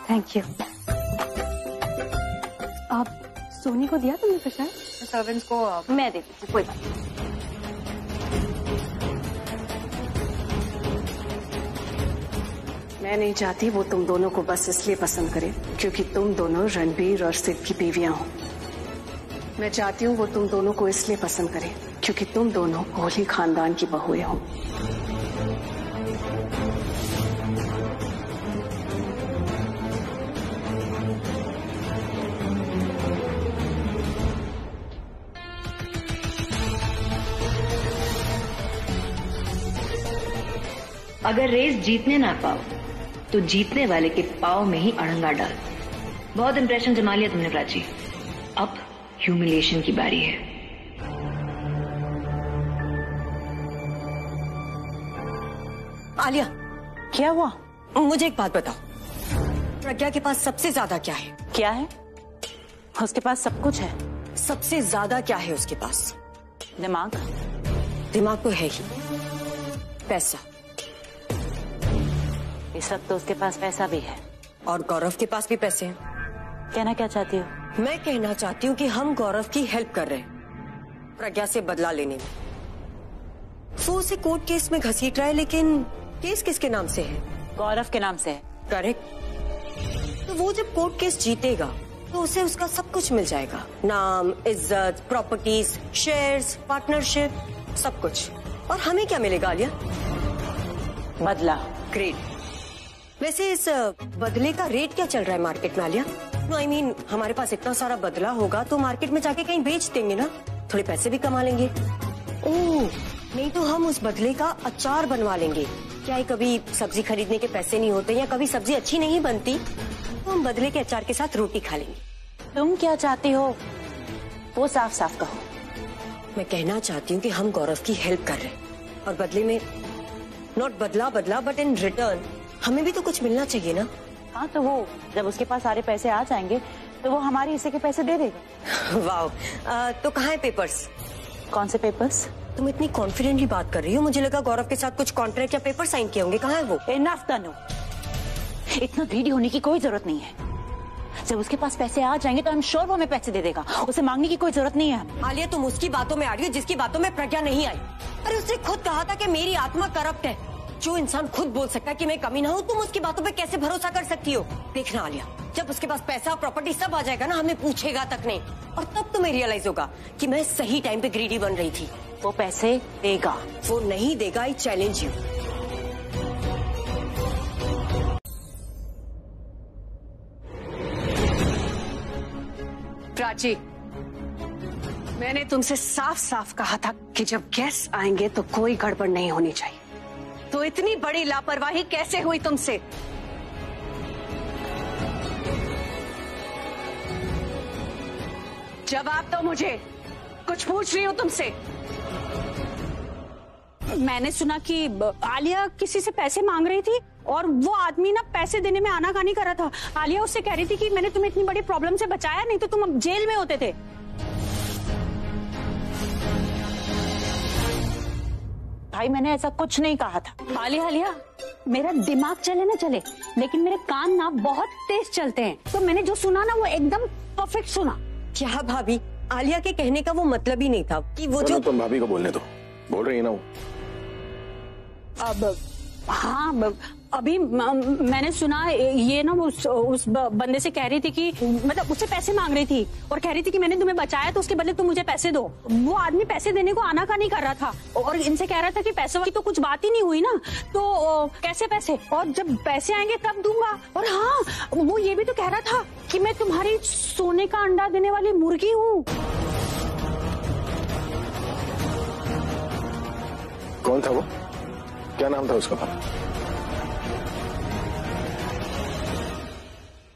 Thank you. आप सोनी को दिया तुमने प्रसाद? सर्वेंट्स को मैं देती हूँ, कोई बात नहीं। मैं नहीं चाहती वो तुम दोनों को बस इसलिए पसंद करे क्योंकि तुम दोनों रणबीर और सिद्ध की बीवियां हो। मैं चाहती हूँ वो तुम दोनों को इसलिए पसंद करे क्योंकि तुम दोनों कोहली खानदान की बहुएं हो। अगर रेस जीतने ना पाओ तो जीतने वाले के पाव में ही अड़ंगा डाल। बहुत इंप्रेशन जमा लिया तुमने प्राची, अब ह्यूमिलिएशन की बारी है। आलिया, क्या हुआ? मुझे एक बात बताओ, प्रज्ञा के पास सबसे ज्यादा क्या है? क्या है? उसके पास सब कुछ है। सबसे ज्यादा क्या है उसके पास? दिमाग। दिमाग तो है ही, पैसा। इस वक्त तो उसके पास पैसा भी है और गौरव के पास भी पैसे हैं। कहना क्या चाहती हो? मैं कहना चाहती हूँ कि हम गौरव की हेल्प कर रहे हैं प्रज्ञा से बदला लेने में। वो उसे कोर्ट केस में घसीट रहा है, लेकिन केस किसके नाम से है? गौरव के नाम से है। करेक्ट। तो वो जब कोर्ट केस जीतेगा तो उसे उसका सब कुछ मिल जाएगा, नाम, इज्जत, प्रॉपर्टीज, शेयर्स, पार्टनरशिप, सब कुछ। और हमें क्या मिलेगा आलिया? बदला। ग्रेट। वैसे इस बदले का रेट क्या चल रहा है मार्केट में आलिया? नो आई मीन, हमारे पास इतना सारा बदला होगा तो मार्केट में जाके कहीं बेच देंगे ना, थोड़े पैसे भी कमा लेंगे। ओह, नहीं तो हम उस बदले का अचार बनवा लेंगे। क्या कभी सब्जी खरीदने के पैसे नहीं होते या कभी सब्जी अच्छी नहीं बनती तो हम बदले के अचार के साथ रोटी खा लेंगे। तुम क्या चाहती हो वो साफ साफ कहो। मैं कहना चाहती हूँ कि हम गौरव की हेल्प कर रहे हैं और बदले में नॉट बदला बट इन रिटर्न हमें भी तो कुछ मिलना चाहिए ना। हाँ, तो वो जब उसके पास सारे पैसे आ जाएंगे तो वो हमारे हिस्से के पैसे दे देगा। वाह, तो कहाँ है पेपर्स? कौन से पेपर्स? तुम इतनी कॉन्फिडेंटली बात कर रही हो, मुझे लगा गौरव के साथ कुछ कॉन्ट्रैक्ट या पेपर साइन किए होंगे। कहाँ है वो? इनफ तनु, इतना ग्रीडी होने की कोई जरूरत नहीं है। जब उसके पास पैसे आ जाएंगे तो हम श्योर वो हमें पैसे दे देगा, उसे मांगने की कोई जरूरत नहीं है। आलिया, तुम उसकी बातों में आ रही हो जिसकी बातों में प्रज्ञा नहीं आई। अरे उसने खुद कहा था कि मेरी आत्मा करप्ट है। जो इंसान खुद बोल सकता है कि मैं कमी ना हूँ, तुम उसकी बातों पे कैसे भरोसा कर सकती हो? देखना आलिया, जब उसके पास पैसा प्रॉपर्टी सब आ जाएगा ना, हमें पूछेगा तक नहीं, और तब तुम्हें रियलाइज होगा कि मैं सही टाइम पे ग्रीडी बन रही थी। वो पैसे देगा। वो नहीं देगा, आई चैलेंज यू। प्राची, मैंने तुमसे साफ साफ कहा था कि जब गेस्ट आएंगे तो कोई गड़बड़ नहीं होनी चाहिए, तो इतनी बड़ी लापरवाही कैसे हुई तुमसे? जवाब दो मुझे, कुछ पूछ रही हूँ तुमसे। मैंने सुना कि आलिया किसी से पैसे मांग रही थी और वो आदमी ना पैसे देने में आनाकानी कर रहा था। आलिया उससे कह रही थी कि मैंने तुम्हें इतनी बड़ी प्रॉब्लम से बचाया, नहीं तो तुम अब जेल में होते थे। भाई मैंने ऐसा कुछ नहीं कहा था। आलिया, मेरा दिमाग चले ना चले, लेकिन मेरे कान ना बहुत तेज चलते हैं, तो मैंने जो सुना ना वो एकदम परफेक्ट सुना। क्या भाभी, आलिया के कहने का वो मतलब ही नहीं था कि वो जो तुम भाभी को बोलने दो, बोल रही है ना वो। अब हाँ, अभी मैंने सुना ये ना उस बंदे से कह रही थी कि मतलब उससे पैसे मांग रही थी और कह रही थी कि मैंने तुम्हें बचाया तो उसके बदले तुम मुझे पैसे दो। वो आदमी पैसे देने को आनाकानी कर रहा था और इनसे कह रहा था कि पैसों की तो कुछ बात ही नहीं हुई ना, तो कैसे पैसे, और जब पैसे आएंगे तब दूंगा। और हाँ, वो ये भी तो कह रहा था कि मैं तुम्हारी सोने का अंडा देने वाली मुर्गी हूँ। कौन था वो? क्या नाम था उसका?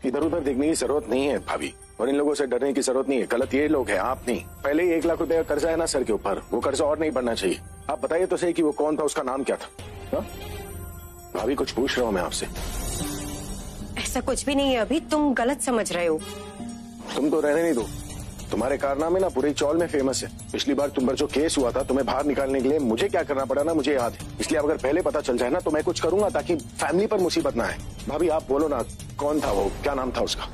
इधर उधर देखने की जरूरत नहीं है भाभी, और इन लोगों से डरने की जरूरत नहीं है। गलत ये लोग हैं, आप नहीं। पहले ही 1 लाख रुपए का कर्जा है ना सर के ऊपर, वो कर्जा और नहीं बढ़ना चाहिए। आप बताइए तो सही कि वो कौन था, उसका नाम क्या था? हा? भाभी कुछ पूछ रहा हूँ मैं आपसे। ऐसा कुछ भी नहीं है, अभी तुम गलत समझ रहे हो। तुम तो रहने नहीं दो, तुम्हारे कारनामे ना पूरी चौल में फेमस है। पिछली बार तुम पर जो केस हुआ था, तुम्हें बाहर निकालने के लिए मुझे क्या करना पड़ा ना, मुझे याद है। इसलिए अगर पहले पता चल जाए ना तो मैं कुछ करूंगा ताकि फैमिली पर मुसीबत ना आए। भाभी आप बोलो ना, कौन था वो, क्या नाम था उसका?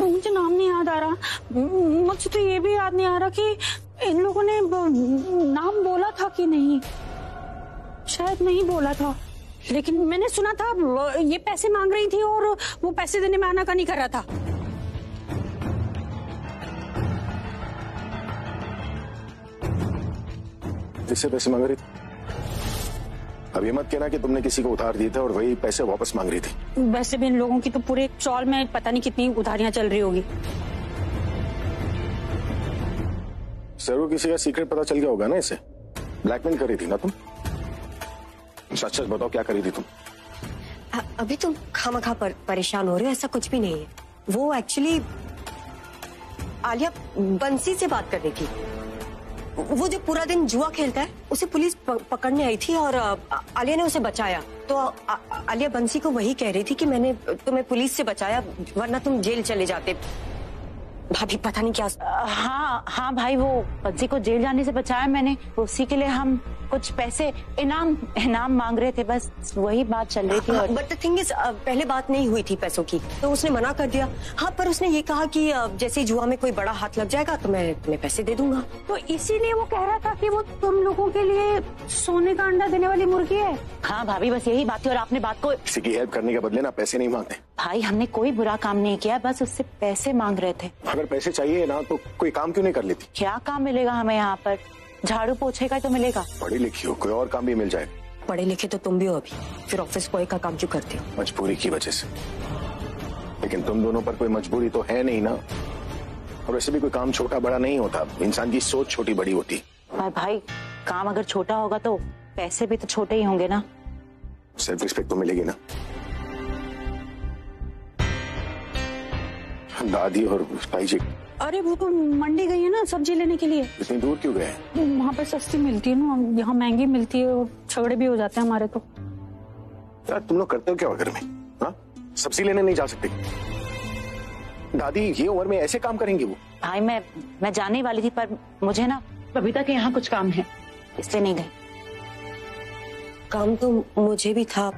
मुझे नाम नहीं याद आ रहा, मुझे तो ये भी याद नहीं आ रहा कि इन लोगों ने नाम बोला था कि नहीं। शायद नहीं बोला था, लेकिन मैंने सुना था ये पैसे मांग रही थी और वो पैसे देने में आनाकानी कर रहा था। किससे पैसे मांग रही थी? अब ये मत कहना कि तुमने किसी को उधार दिए थे और वही पैसे वापस मांग रही थी। वैसे भी इन लोगों की तो पूरे चौल में पता नहीं कितनी उधारियां चल रही होगी। जरूर किसी का सीक्रेट पता चल गया होगा ना इसे। ब्लैकमेल करी थी ना तुम? सच सच बताओ, क्या करी थी तुम? अभी तुम खामखा परेशान हो रहे हो, ऐसा कुछ भी नहीं है। वो एक्चुअली आलिया बंसी से बात कर रही थी। वो जो पूरा दिन जुआ खेलता है, उसे पुलिस पकड़ने आई थी और आलिया ने उसे बचाया। तो आलिया बंसी को वही कह रही थी कि मैंने तुम्हें पुलिस से बचाया, वरना तुम जेल चले जाते। भाभी पता नहीं क्या। हाँ भाई, वो बंसी को जेल जाने से बचाया मैंने, उसी के लिए हम कुछ पैसे इनाम मांग रहे थे, बस वही बात चल रही थी। बट द थिंग इज, पहले बात नहीं हुई थी पैसों की, तो उसने मना कर दिया। हाँ, पर उसने ये कहा कि जैसे जुआ में कोई बड़ा हाथ लग जाएगा तो मैं तुम्हें पैसे दे दूंगा। तो इसीलिए वो कह रहा था कि वो तुम लोगों के लिए सोने का अंडा देने वाली मुर्गी है। हाँ भाभी, बस यही बात थी और आपने बात को किसी की हेल्प करने के बदले ना पैसे नहीं मांगते। भाई हमने कोई बुरा काम नहीं किया, बस उससे पैसे मांग रहे थे। अगर पैसे चाहिए ना तो कोई काम क्यों नहीं कर लेती? क्या काम मिलेगा हमें यहाँ पर? झाड़ू पोछे का तो मिलेगा। पढ़ी लिखी हो, कोई और काम भी मिल जाए। पढ़े लिखे तो तुम भी हो, अभी फिर ऑफिस बॉय का काम क्यों करते हो? मजबूरी की वजह से। लेकिन तुम दोनों पर कोई मजबूरी तो है नहीं ना, और वैसे भी कोई काम छोटा बड़ा नहीं होता, इंसान की सोच छोटी बड़ी होती। भाई काम अगर छोटा होगा तो पैसे भी तो छोटे ही होंगे ना। सेल्फ रिस्पेक्ट तो मिलेगी ना। दादी और भाई जी। अरे वो तो मंडी गई है ना सब्जी लेने के लिए। इतनी दूर क्यों गए? वहाँ पे सस्ती मिलती है ना, यहाँ महंगी मिलती है और झगड़े भी हो जाते हैं हमारे। तो यार तुम लोग करते हो क्या घर में? हाँ, सब्जी लेने नहीं जा सकते? दादी ये उम्र में ऐसे काम करेंगी वो? भाई मैं जाने वाली थी, पर मुझे ना बबीता के यहाँ कुछ काम है, इसलिए नहीं गई। काम तो मुझे भी था,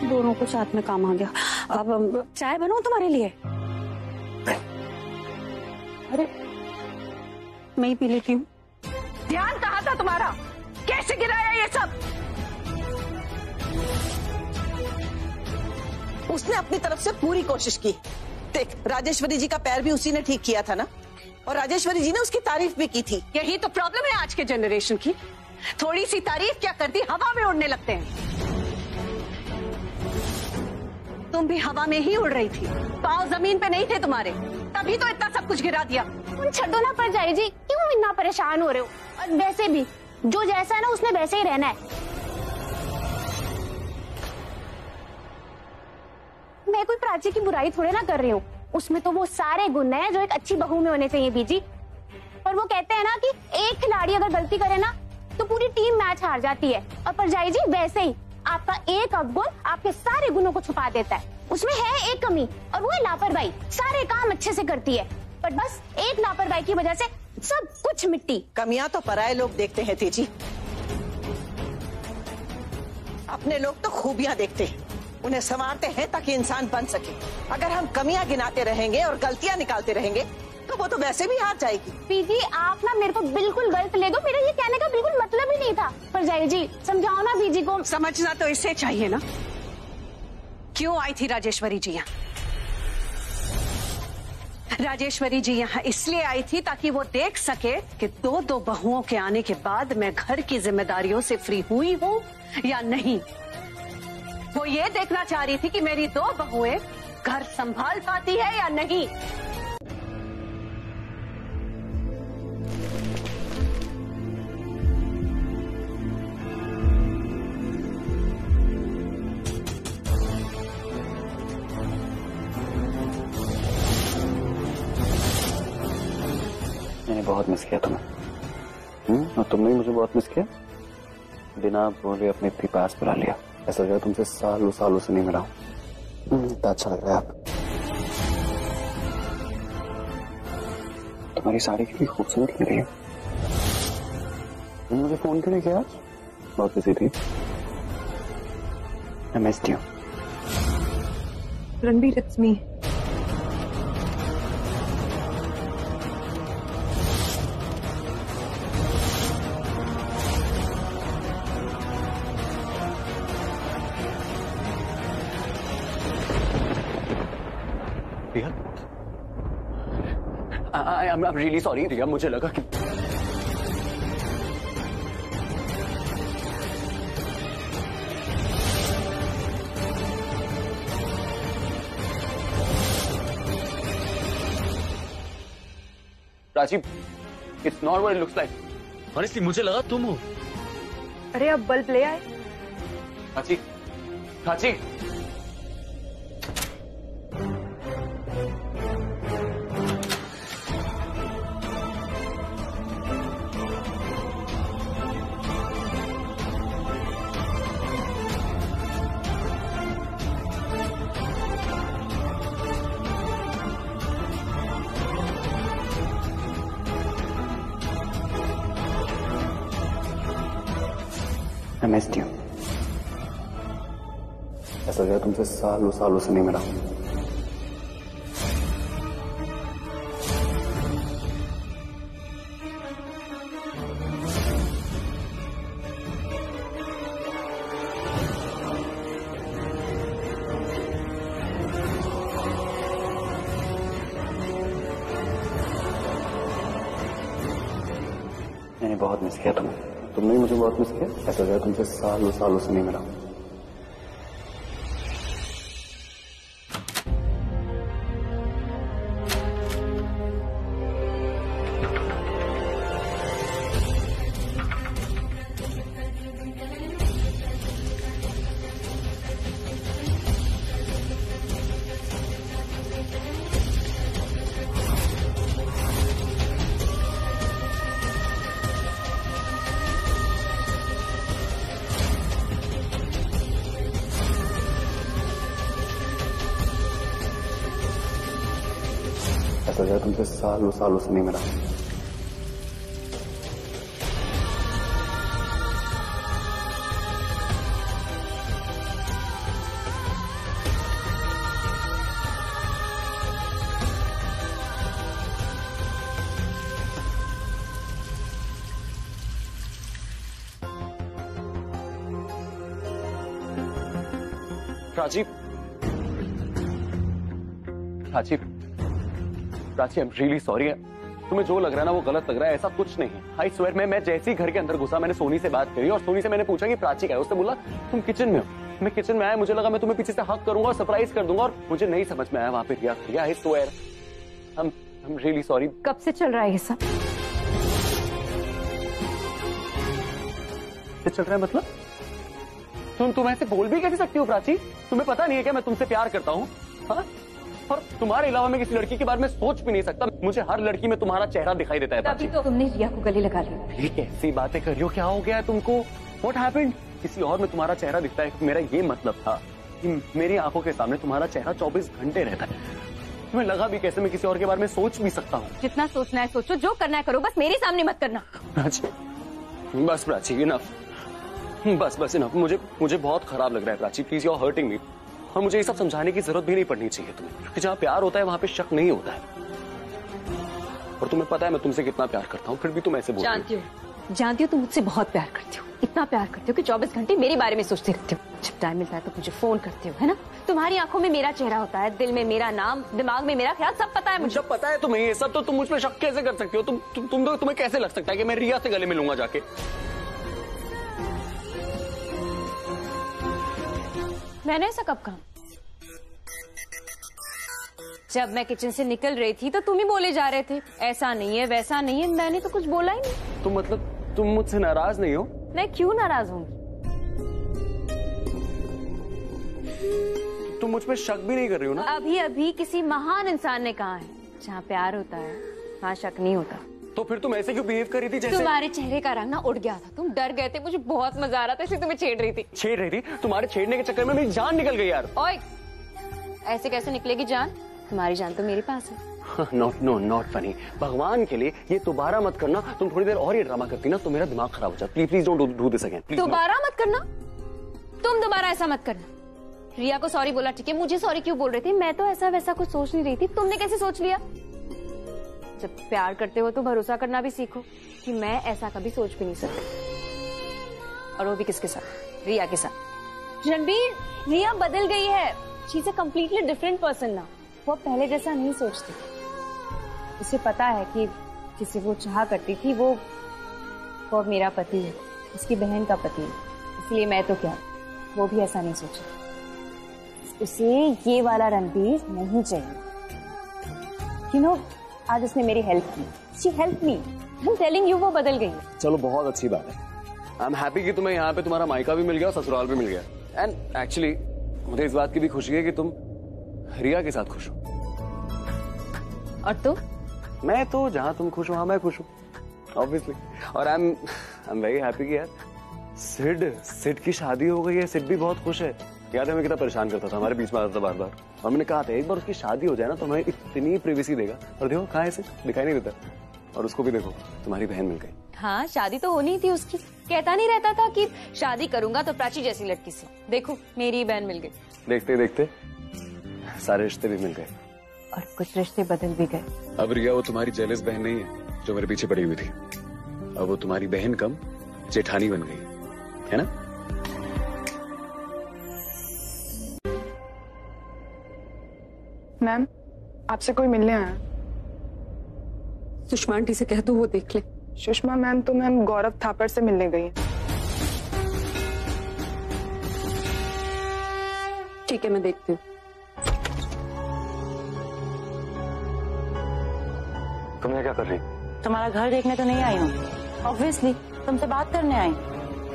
दोनों को साथ में काम आ गया। अब चाय बनाऊं तुम्हारे लिए? अरे मैं ही पी लेती हूँ। ध्यान कहाँ था तुम्हारा? कैसे गिराया ये सब? उसने अपनी तरफ से पूरी कोशिश की। देख, राजेश्वरी जी का पैर भी उसी ने ठीक किया था ना, और राजेश्वरी जी ने उसकी तारीफ भी की थी। यही तो प्रॉब्लम है आज के जनरेशन की, थोड़ी सी तारीफ क्या करती, हवा में उड़ने लगते हैं। तुम भी हवा में ही उड़ रही थी, पाँव जमीन पे नहीं थे तुम्हारे, तभी तो इतना सब कुछ गिरा दिया। तुम छड्डो ना परजाई जी, क्यों इतना परेशान हो रहे हो? और वैसे भी जो जैसा है ना उसने वैसे ही रहना है। मैं कोई प्राची की बुराई थोड़े ना कर रही हूँ, उसमें तो वो सारे गुण हैं जो एक अच्छी बहू में होने चाहिए बीजी। और वो कहते हैं ना कि एक खिलाड़ी अगर गलती करे ना तो पूरी टीम मैच हार जाती है, और परजाई जी वैसे ही आपका एक अवगुण आपके सारे गुणों को छुपा देता है। उसमें है एक कमी और वो है लापरवाही। सारे काम अच्छे से करती है पर बस एक लापरवाही की वजह से सब कुछ मिट्टी। कमियां तो पराये लोग देखते हैं तेजी, अपने लोग तो खूबियां देखते हैं, उन्हें संवारते हैं ताकि इंसान बन सके। अगर हम कमियां गिनाते रहेंगे और गलतियां निकालते रहेंगे तो वो तो वैसे भी हार जाएगी। बीजी आप ना मेरे को बिल्कुल गलत ले दो, मेरा ये कहने का बिल्कुल मतलब ही नहीं था। परजाई जी समझाओ ना बीजी को। समझना तो इसे चाहिए ना, क्यों आई थी राजेश्वरी जी यहाँ? राजेश्वरी जी यहाँ इसलिए आई थी ताकि वो देख सके कि दो बहुओं के आने के बाद मैं घर की जिम्मेदारियों से फ्री हुई हूँ या नहीं। वो ये देखना चाह रही थी कि मेरी दो बहुएं घर संभाल पाती है या नहीं। मैंने बहुत मिस किया तुम्हें, और तुमने भी मुझे बहुत मिस किया। बिना बोले अपने इतनी पास बुला लिया, ऐसा लगा तुमसे सालों सालों से नहीं मिला हूँ। इतना अच्छा लग रहा है आप। तुम्हारी साड़ी कितनी खूबसूरत लग रही है। तुमने मुझे फोन क्यों नहीं किया आज? बहुत बिजी थी। I missed you. Ranbir, it's me. Riya, I'm really sorry रिया, मुझे लगा कि Rajiv, it's not what it looks like. Honestly, मुझे लगा तुम हो। अरे अब बल्ब ले आए। Prachi, Prachi. I missed you. ऐसा लगा तुमसे सालों सालों से नहीं मिला हूँ। मैंने बहुत मिस किया तुम्हें, तुमने भी मुझे बहुत मिस किया। ऐसा लगा तुमसे सालों सालों से नहीं मिला हूँ। ऐसा लगा तुमसे सालों सालों से नहीं मिला। Rajiv, Rajiv, Prachi, I am really sorry. तुम्हें जो लग रहा है ना वो गलत लग रहा है, ऐसा कुछ नहीं है। आई स्वेयर, मैं जैसे ही घर के अंदर घुसा मैंने सोनी से बात करी और सोनी से मैंने पूछा कि प्राची क्या है। उसने बोला तुम किचन में हो। मैं किचन में आया, मुझे लगा मैं तुम्हें पीछे से हक करूंगा और सरप्राइज कर दूंगा, और मुझे नहीं समझ में आया वहां पे Riya. I swear, I am really sorry. कब से चल रहा है ये सब? चल रहा है मतलब? तुम ऐसे बोल भी कैसे सकती हो प्राची? तुम्हें पता नहीं है क्या मैं तुमसे प्यार करता हूँ? हाँ? और तुम्हारे अलावा मैं किसी लड़की के बारे में सोच भी नहीं सकता। मुझे हर लड़की में तुम्हारा चेहरा दिखाई देता है प्राची। तभी तो तुमने रिया को गले लगा लिया। ये कैसी बातें कर रही हो? क्या हो गया है तुमको? What happened? किसी और में तुम्हारा चेहरा दिखता है। मेरा ये मतलब था कि मेरी आंखों के सामने तुम्हारा चेहरा 24 घंटे रहता है। तुम्हें लगा भी कैसे मैं किसी और के बारे में सोच भी सकता हूँ? जितना सोचना है सोचो, जो करना है करो, बस मेरे सामने मत करना। प्राची, बस प्राची, इनफ, बस इनफ। मुझे बहुत खराब लग रहा है Prachi, please, you are hurting me. और मुझे ये सब समझाने की जरूरत भी नहीं पड़नी चाहिए तुम्हें, क्योंकि जहाँ प्यार होता है वहां पे शक नहीं होता है। और तुम्हें पता है मैं तुमसे कितना प्यार करता हूँ, फिर भी तुम ऐसे बोल रही हो। जानती हो तुम मुझसे बहुत प्यार करती हो, इतना प्यार करती हो कि 24 घंटे मेरे बारे में सोचते रहते हो। जब टाइम मिलता है तो मुझे फोन करते हो, है ना? तुम्हारी आंखों में मेरा चेहरा होता है, दिल में मेरा नाम, दिमाग में मेरा ख्याल, सब पता है मुझे। जब पता है तुम्हें ये सब, तो तुम मुझ पर शक कैसे कर सकती हो? तुम्हें कैसे लग सकता है कि मैं रिया से गले मिलूंगा जाके? मैंने ऐसा कब कहा? जब मैं किचन से निकल रही थी तो तुम ही बोले जा रहे थे ऐसा नहीं है वैसा नहीं है, मैंने तो कुछ बोला ही नहीं। तो मतलब तुम मुझसे नाराज नहीं हो? मैं क्यों नाराज होंगी? तुम मुझ पे शक भी नहीं कर रही हो ना? अभी अभी किसी महान इंसान ने कहा है जहाँ प्यार होता है वहाँ शक नहीं होता। तो फिर तुम ऐसे क्यों बिहेव कर रही थी जैसे? तुम्हारे चेहरे का रंग ना उड़ गया था, तुम डर गए थे, मुझे बहुत मजा आ रहा था इसलिए तुम्हें छेड़ रही थी। छेड़ रही थी? तुम्हारे छेड़ने के चक्कर में मेरी जान निकल गई यार। ओए, ऐसे कैसे निकलेगी जान? तुम्हारी जान तो मेरे पास है। Not funny. भगवान के लिए ये दोबारा मत करना। तुम थोड़ी देर और ये ड्रामा करती ना तो मेरा दिमाग खराब हो जाता। Please don't do this again. दोबारा मत करना, तुम दोबारा ऐसा मत करना। रिया को सॉरी बोला ठीक है, मुझे सॉरी क्यों बोल रही थी? मैं तो ऐसा वैसा कुछ सोच नहीं रही थी, तुमने कैसे सोच लिया? जब प्यार करते हो तो भरोसा करना भी सीखो कि मैं ऐसा कभी सोच भी नहीं सकती। और वो भी किसके साथ? रिया के साथ। रणबीर, रिया बदल गई है, she is a completely different person ना। वो पहले जैसा नहीं सोचती। उसे पता है कि जिसे वो चाह करती थी वो अब मेरा पति है, उसकी बहन का पति है, इसलिए मैं तो क्या, वो भी ऐसा नहीं सोचा। उसे ये वाला रणबीर नहीं चाहिए। यू नो, आज उसने मेरी हेल्प की, she help me, I am telling you, वो बदल गई। चलो बहुत अच्छी बात है। आई एम हैप्पी कि तुम्हें यहाँ पे तुम्हारा मायका भी मिल गया और ससुराल भी मिल गया। एंड एक्चुअली मुझे इस बात की भी खुशी है कि तुम रिया के साथ खुश हो। और तुम? मैं तो जहाँ तुम खुश हो वहां मैं खुश हूँ, ऑब्वियसली। और आई एम वेरी हैप्पी कि यार सिड की शादी हो गई है। सिड भी बहुत खुश है। याद है मैं कितना परेशान करता था, हमारे बीच में आता था बार बार, और मैंने कहा था एक बार उसकी शादी हो जाए ना तो हमें इतनी प्रिवेसी देगा। और देखो कहाँ है सिड, दिखाई नहीं देता। और उसको भी देखो, तुम्हारी बहन मिल गई। हाँ, शादी तो होनी थी उसकी। कहता नहीं रहता था कि शादी करूंगा तो प्राची जैसी लड़की से। देखो मेरी बहन मिल गई। देखते देखते सारे रिश्ते भी मिल गए और कुछ रिश्ते बदल भी गए। अब रिया वो तुम्हारी जेलस बहन नहीं है जो मेरे पीछे पड़ी हुई थी। अब वो तुम्हारी बहन कम जेठानी बन गई है ना? मैम, आपसे कोई मिलने आया। सुषमा आंटी से कह दो वो देख ले। सुषमा मैम तो मैम गौरव थापर से मिलने गई है। ठीक है, मैं देखती हूँ। तुम यहाँ क्या कर रही? तुम्हारा घर देखने तो नहीं आई हूँ, ऑब्वियसली तुमसे बात करने आई,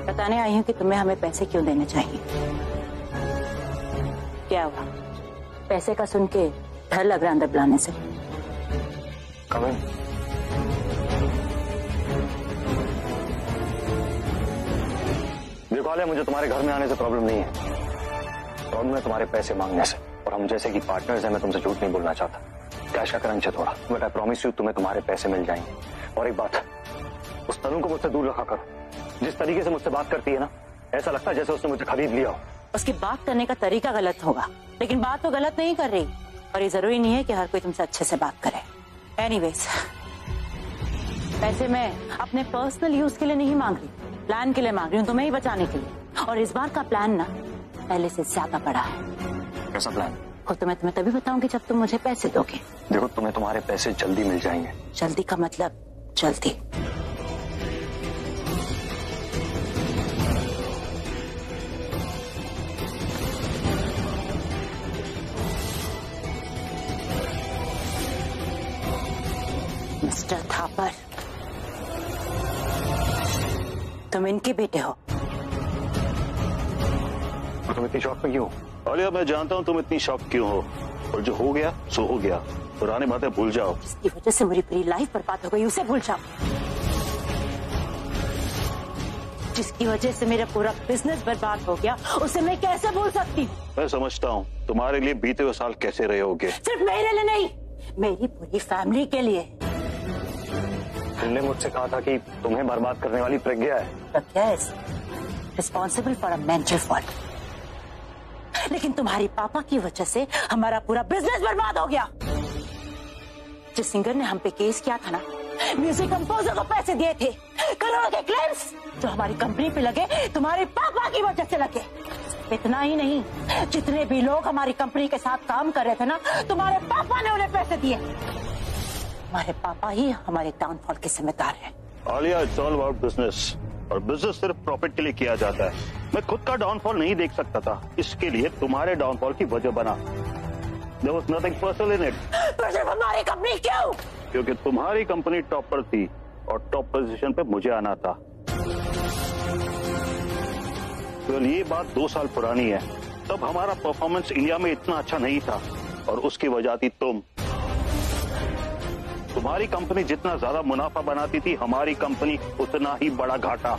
बताने आई हूँ कि तुम्हें हमें पैसे क्यों देने चाहिए। क्या हुआ, पैसे का सुन के डर लग रहा अंदर बुलाने से? देखो आलिया, मुझे तुम्हारे घर में आने से प्रॉब्लम नहीं है, प्रॉब्लम है तुम्हारे पैसे मांगने से। और हम जैसे कि पार्टनर्स हैं, मैं तुमसे झूठ नहीं बोलना चाहता। कैश का क्रंच है थोड़ा, बट आई प्रॉमिस यू तुम्हें तुम्हारे पैसे मिल जाएंगे। और एक बात, उस तनु को मुझसे दूर रखा करो। जिस तरीके से मुझसे बात करती है ना, ऐसा लगता है जैसे उसने मुझे खरीद लिया हो। उसकी बात करने का तरीका गलत होगा, लेकिन बात तो गलत नहीं कर रही। और ये जरूरी नहीं है कि हर कोई तुमसे अच्छे से बात करे। एनीवेज, पैसे मैं अपने पर्सनल यूज के लिए नहीं मांग रही, प्लान के लिए मांग रही हूँ, तुम्हें ही बचाने के लिए। और इस बार का प्लान ना पहले से ज्यादा बड़ा है। कैसा प्लान? और तो मैं तुम्हें तभी बताऊंगी जब तुम मुझे पैसे दोगे। देखो, तुम्हें तुम्हारे पैसे जल्दी मिल जाएंगे। जल्दी का मतलब जल्दी। मिस्टर थापर, तुम इनके बेटे हो। तुम इतनी शॉक में क्यों? आलिया, मैं जानता हूँ तुम इतनी शॉक क्यों हो, और जो हो गया सो हो गया। पुरानी बातें भूल जाओ। जिसकी वजह से मेरी पूरी लाइफ बर्बाद हो गई उसे भूल जाओ। जिसकी वजह से मेरा पूरा बिजनेस बर्बाद हो गया उसे मैं कैसे भूल सकती हूँ? मैं समझता हूँ तुम्हारे लिए बीते हुए साल कैसे रहे होगे। सिर्फ मेरे लिए नहीं, मेरी पूरी फैमिली के लिए। तुमने मुझसे कहा था कि तुम्हें बर्बाद करने वाली प्रज्ञा है। Pragya is responsible for a mental fault, लेकिन तुम्हारी पापा की वजह से हमारा पूरा बिजनेस बर्बाद हो गया। जिस सिंगर ने हम पे केस किया था ना, म्यूजिक कंपोजर को पैसे दिए थे, करोड़ों के क्लेम्स जो हमारी कंपनी पे लगे तुम्हारे पापा की वजह से लगे। इतना ही नहीं, जितने भी लोग हमारी कंपनी के साथ काम कर रहे थे ना, तुम्हारे पापा ने उन्हें पैसे दिए। हमारे पापा ही हमारे डाउनफॉल के जिम्मेदार हैं। Alia, it's all about business, और बिजनेस सिर्फ प्रॉफिट के लिए किया जाता है। मैं खुद का डाउनफॉल नहीं देख सकता था, इसके लिए तुम्हारे डाउनफॉल की वजह बना। There was nothing personal in it. पर सिर्फ हमारी कंपनी क्यों? क्योंकि तुम्हारी कंपनी टॉप पर थी और टॉप पोजीशन पे मुझे आना था। तो ये बात 2 साल पुरानी है। तब हमारा परफॉर्मेंस इंडिया में इतना अच्छा नहीं था, और उसकी वजह थी तुम। तुम्हारी कंपनी जितना ज्यादा मुनाफा बनाती थी, हमारी कंपनी उतना ही बड़ा घाटा।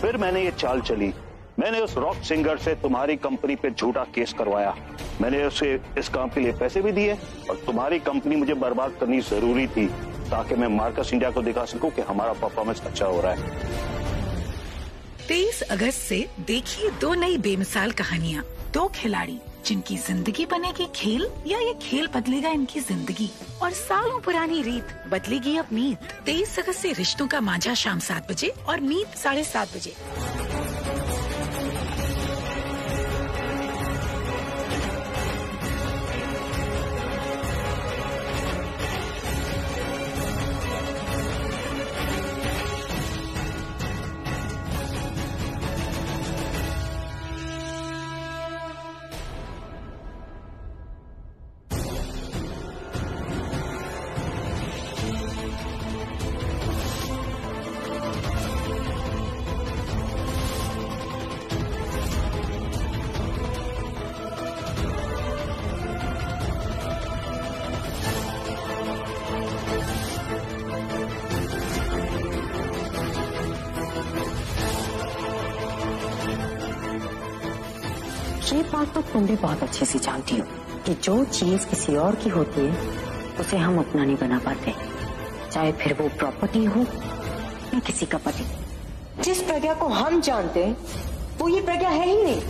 फिर मैंने ये चाल चली, मैंने उस रॉक सिंगर से तुम्हारी कंपनी पे झूठा केस करवाया। मैंने उसे इस काम के लिए पैसे भी दिए, और तुम्हारी कंपनी मुझे बर्बाद करनी जरूरी थी ताकि मैं मार्कस इंडिया को दिखा सकूं कि हमारा परफॉर्मेंस अच्छा हो रहा है। 23 अगस्त से देखिए 2 नई बेमिसाल कहानियाँ, 2 खिलाड़ी जिनकी जिंदगी बनेगी खेल, या ये खेल बदलेगा इनकी जिंदगी। और सालों पुरानी रीत बदलेगी अब मीत। 23 अगस्त से रिश्तों का मांझा शाम 7 बजे और मीत 7:30 बजे। ये बात तो तुम भी बहुत अच्छे से जानती हो कि जो चीज किसी और की होती है उसे हम अपना नहीं बना पाते, चाहे फिर वो प्रॉपर्टी हो या किसी का पति। जिस प्रज्ञा को हम जानते हैं वो ये प्रज्ञा है ही नहीं।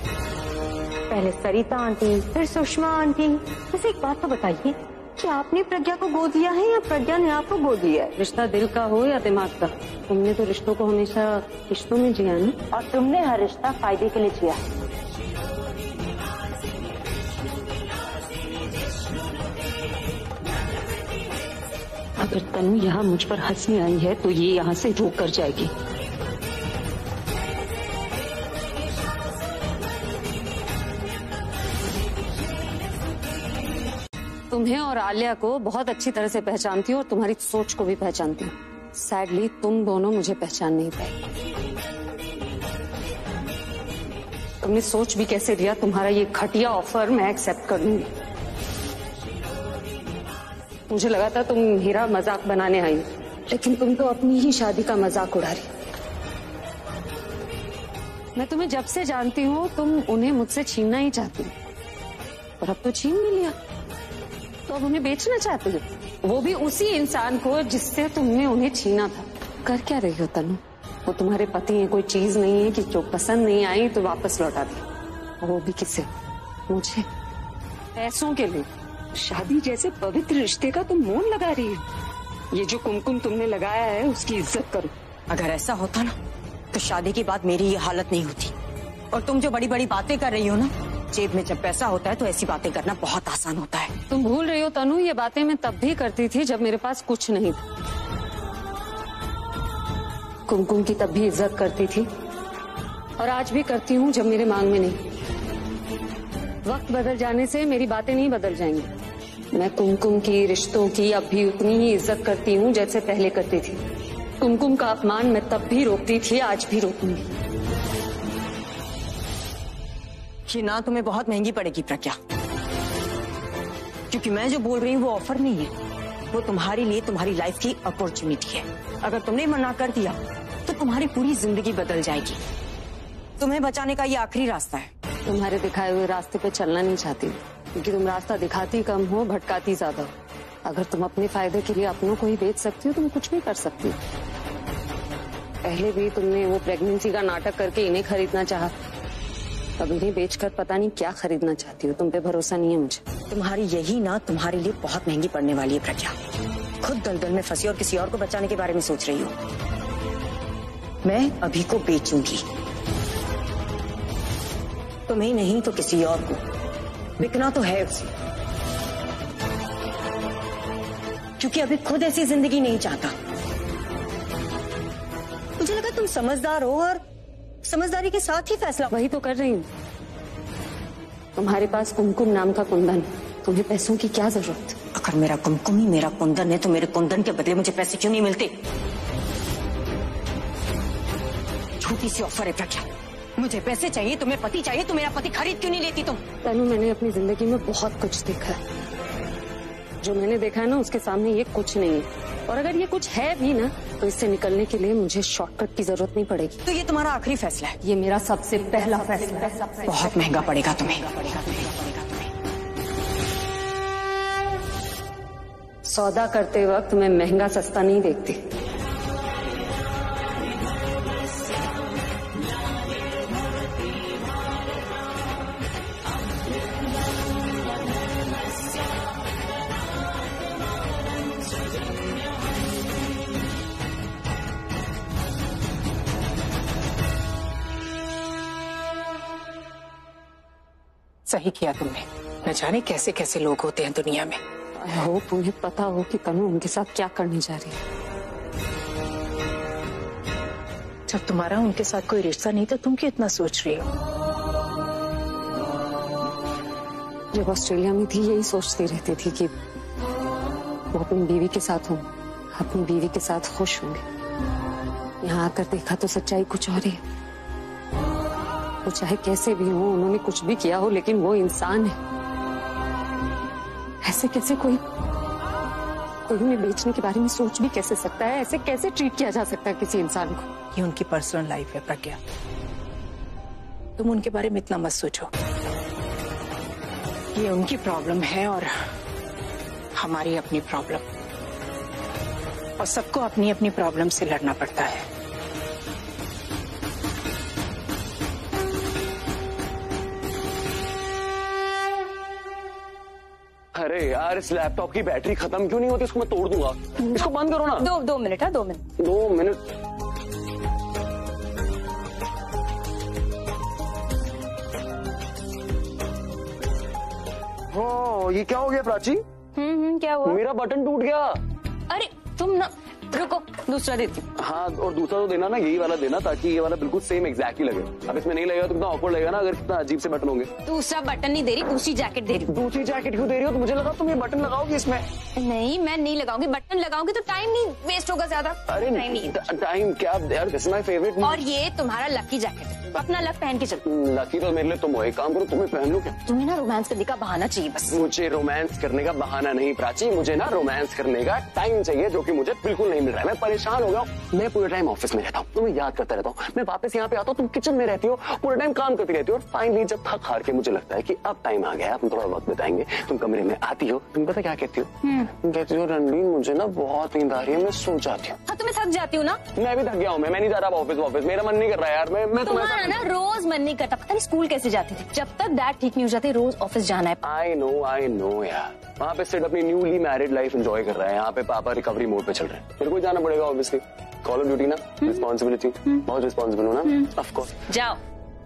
पहले सरिता आंटी, फिर सुषमा आंटी। वैसे एक बात तो बताइए कि आपने प्रज्ञा को गोद लिया है या प्रज्ञा ने आपको गोद लिया है? रिश्ता दिल का हो या दिमाग का, तुमने तो रिश्तों को हमेशा रिश्तों में जिया ना, और तुमने हर रिश्ता फायदे के लिए जिया। अगर तनु यहाँ मुझ पर हंसने आई है तो ये यहाँ से रोक कर जाएगी। तुम्हें और आलिया को बहुत अच्छी तरह से पहचानती हूँ और तुम्हारी सोच को भी पहचानती हूँ। सैडली तुम दोनों मुझे पहचान नहीं पाए। तुमने सोच भी कैसे लिया तुम्हारा ये घटिया ऑफर मैं एक्सेप्ट कर लूंगी? मुझे लगा था तुम मेरा मजाक बनाने आई, लेकिन तुम तो अपनी ही शादी का मजाक उड़ा रही। मैं तुम्हें जब से जानती हूँ तुम उन्हें मुझसे छीनना ही चाहती हो, और अब तो छीन भी लिया, तो अब उन्हें बेचना चाहती हो, वो भी उसी इंसान को जिससे तुमने उन्हें छीना था। कर क्या रही हो तनु? वो तुम्हारे पति हैं, कोई चीज नहीं है कि जो पसंद नहीं आई तो वापस लौटा दी, वो भी किसे? मुझे, पैसों के लिए। शादी जैसे पवित्र रिश्ते का तुम मोल लगा रही हो। ये जो कुमकुम तुमने लगाया है उसकी इज्जत करो। अगर ऐसा होता ना तो शादी के बाद मेरी ये हालत नहीं होती। और तुम जो बड़ी बड़ी बातें कर रही हो ना, जेब में जब पैसा होता है तो ऐसी बातें करना बहुत आसान होता है। तुम भूल रही हो तनु, ये बातें मैं तब भी करती थी जब मेरे पास कुछ नहीं था। कुमकुम की तब भी इज्जत करती थी और आज भी करती हूँ जब मेरे मांग में नहीं। वक्त बदल जाने से मेरी बातें नहीं बदल जाएंगी। मैं कुमकुम की, रिश्तों की अब भी उतनी ही इज्जत करती हूँ जैसे पहले करती थी। कुमकुम का अपमान मैं तब भी रोकती थी, आज भी रोकूंगी। ये ना तुम्हें बहुत महंगी पड़ेगी प्रज्ञा, क्योंकि मैं जो बोल रही हूँ वो ऑफर नहीं है, वो तुम्हारे लिए तुम्हारी लाइफ की अपॉर्चुनिटी है। अगर तुमने मना कर दिया तो तुम्हारी पूरी जिंदगी बदल जाएगी। तुम्हें बचाने का ये आखिरी रास्ता है। तुम्हारे दिखाए हुए रास्ते पे चलना नहीं चाहती, क्योंकि तुम रास्ता दिखाती कम हो, भटकाती ज्यादा हो। अगर तुम अपने फायदे के लिए अपनों को ही बेच सकती हो, तुम कुछ भी कर सकती हो। पहले भी तुमने वो प्रेगनेंसी का नाटक करके इन्हें खरीदना चाहा, अब इन्हें बेचकर पता नहीं क्या खरीदना चाहती हो। तुम पे भरोसा नहीं है मुझे। तुम्हारी यही ना तुम्हारे लिए बहुत महंगी पड़ने वाली है प्रज्ञा। खुद दलदल में फंसी और किसी और को बचाने के बारे में सोच रही हो। मैं अभी को बेचूंगी, तुम्हें नहीं तो किसी और को। बिकना तो है उसे, क्योंकि अभी खुद ऐसी जिंदगी नहीं चाहता। मुझे लगा तुम समझदार हो और समझदारी के साथ ही फैसला। वही तो कर रही हूँ। तुम्हारे पास कुमकुम नाम का कुंदन, तुम्हें पैसों की क्या जरूरत? अगर मेरा कुमकुम ही मेरा कुंदन है तो मेरे कुंदन के बदले मुझे पैसे क्यों नहीं मिलते? छोटी सी ऑफर है प्रज्ञा, मुझे पैसे चाहिए, तुम्हें पति चाहिए, तो मेरा पति खरीद क्यों नहीं लेती तुम? तनु, मैंने अपनी जिंदगी में बहुत कुछ देखा है। जो मैंने देखा है ना, उसके सामने ये कुछ नहीं है। और अगर ये कुछ है भी ना, तो इससे निकलने के लिए मुझे शॉर्टकट की जरूरत नहीं पड़ेगी। तो ये तुम्हारा आखिरी फैसला है? ये मेरा सबसे पहला फैसला है। बहुत महंगा पड़ेगा तुम्हें। सौदा करते वक्त मैं महंगा सस्ता नहीं देखती। सही किया तुमने। न जाने कैसे कैसे लोग होते हैं दुनिया में। आई होप उन्हें पता हो कि तनु उनके साथ क्या करने जा रही है। जब तुम्हारा उनके साथ कोई रिश्ता नहीं तो तुम क्यों इतना सोच रही हो? जब ऑस्ट्रेलिया में थी यही सोचती रहती थी कि वो अपनी बीवी के साथ हों, अपनी बीवी के साथ खुश होंगे। यहाँ आकर देखा तो सच्चाई कुछ और ही है। वो चाहे कैसे भी हो, उन्होंने कुछ भी किया हो, लेकिन वो इंसान है। ऐसे कैसे कोई उन्हें बेचने के बारे में सोच भी कैसे सकता है? ऐसे कैसे ट्रीट किया जा सकता है किसी इंसान को? ये उनकी पर्सनल लाइफ है प्रज्ञा, तुम उनके बारे में इतना मत सोचो। ये उनकी प्रॉब्लम है और हमारी अपनी प्रॉब्लम, और सबको अपनी अपनी प्रॉब्लम से लड़ना पड़ता है। अरे यार, इस लैपटॉप की बैटरी खत्म क्यों नहीं होती? इसको मैं तोड़ दूंगा। इसको बंद करो ना। दो मिनट। 2 मिनट। 2 मिनट। हो, ये क्या हो गया प्राची? क्या हुआ? मेरा बटन टूट गया। अरे तुम ना रुको, दूसरा देती हूँ। हाँ, और दूसरा तो देना ना, यही वाला देना, ताकि ये वाला बिल्कुल सेम एग्जैक्टली लगे। अब इसमें नहीं लगेगा तो कितना ऑकवर्ड लगेगा ना, अगर कितना अजीब से बटन होंगे। दूसरा बटन नहीं दे रही, दूसरी जैकेट दे रही हूँ। दूसरी जैकेट क्यों दे रही हो? तो मुझे लगा तुम ये बटन लगाओगी इसमें। नहीं, मैं नहीं लगाऊंगी। बटन लगाऊंगी तो टाइम नहीं वेस्ट होगा ज्यादा। अरे टाइम क्या यार, दिस इज माय फेवरेट। और ये तुम्हारा लकी जैकेट है, अपना लक पहन के चलो। लकी तो मेरे लिए तुम हो, एक काम करो, तुम्हें पहन लो क्या? तुम्हें ना रोमांस करने का बहाना चाहिए बस। मुझे रोमांस करने का बहाना नहीं प्राची, मुझे ना रोमांस करने का टाइम चाहिए, जो कि मुझे बिल्कुल नहीं मिल रहा है। मैं परेशान हो गया हूँ। मैं पूरे टाइम ऑफिस में रहता हूँ, तुम्हें याद करता रहता हूँ। मैं वापस यहाँ पे आता हूँ, तुम किचन में रहती हो, पूरे टाइम काम करती रहती हो। और फाइनली जब थक हार के मुझे लगता है कि अब टाइम आ गया, तुम थोड़ा वक्त बिताएंगे, तुम कमरे में आती हो, तुम पता क्या कहती हो? तुम कहती हो, रणबीर मुझे ना बहुत नींद आ रही है, मैं सो जाती हूँ। हाँ, तुम्हें थक जाती हूँ ना। मैं भी थक गया हूँ। मैं नहीं जा रहा ऑफिस, मेरा मन नहीं कर रहा है यार। मैं तुम्हारा ना रोज मन नहीं करता। पता नहीं स्कूल कैसे जाती थी। जब तक डैड ठीक नहीं हो जाते, रोज ऑफिस जाना है। आई नो यार। वहाँ पे सिर्फ अपनी न्यूली मैरिड लाइफ एंजॉय कर रहा है, यहाँ पे पापा रिकवरी मोड पे चल रहे हैं। मेरे को जाना पड़ेगा ऑब्वियसली, कॉल ऑफ ड्यूटी ना, रिस्पॉन्सिबिलिटी, बहुत रिस्पॉन्सिबल हो ना। ऑफ कोर्स जाओ।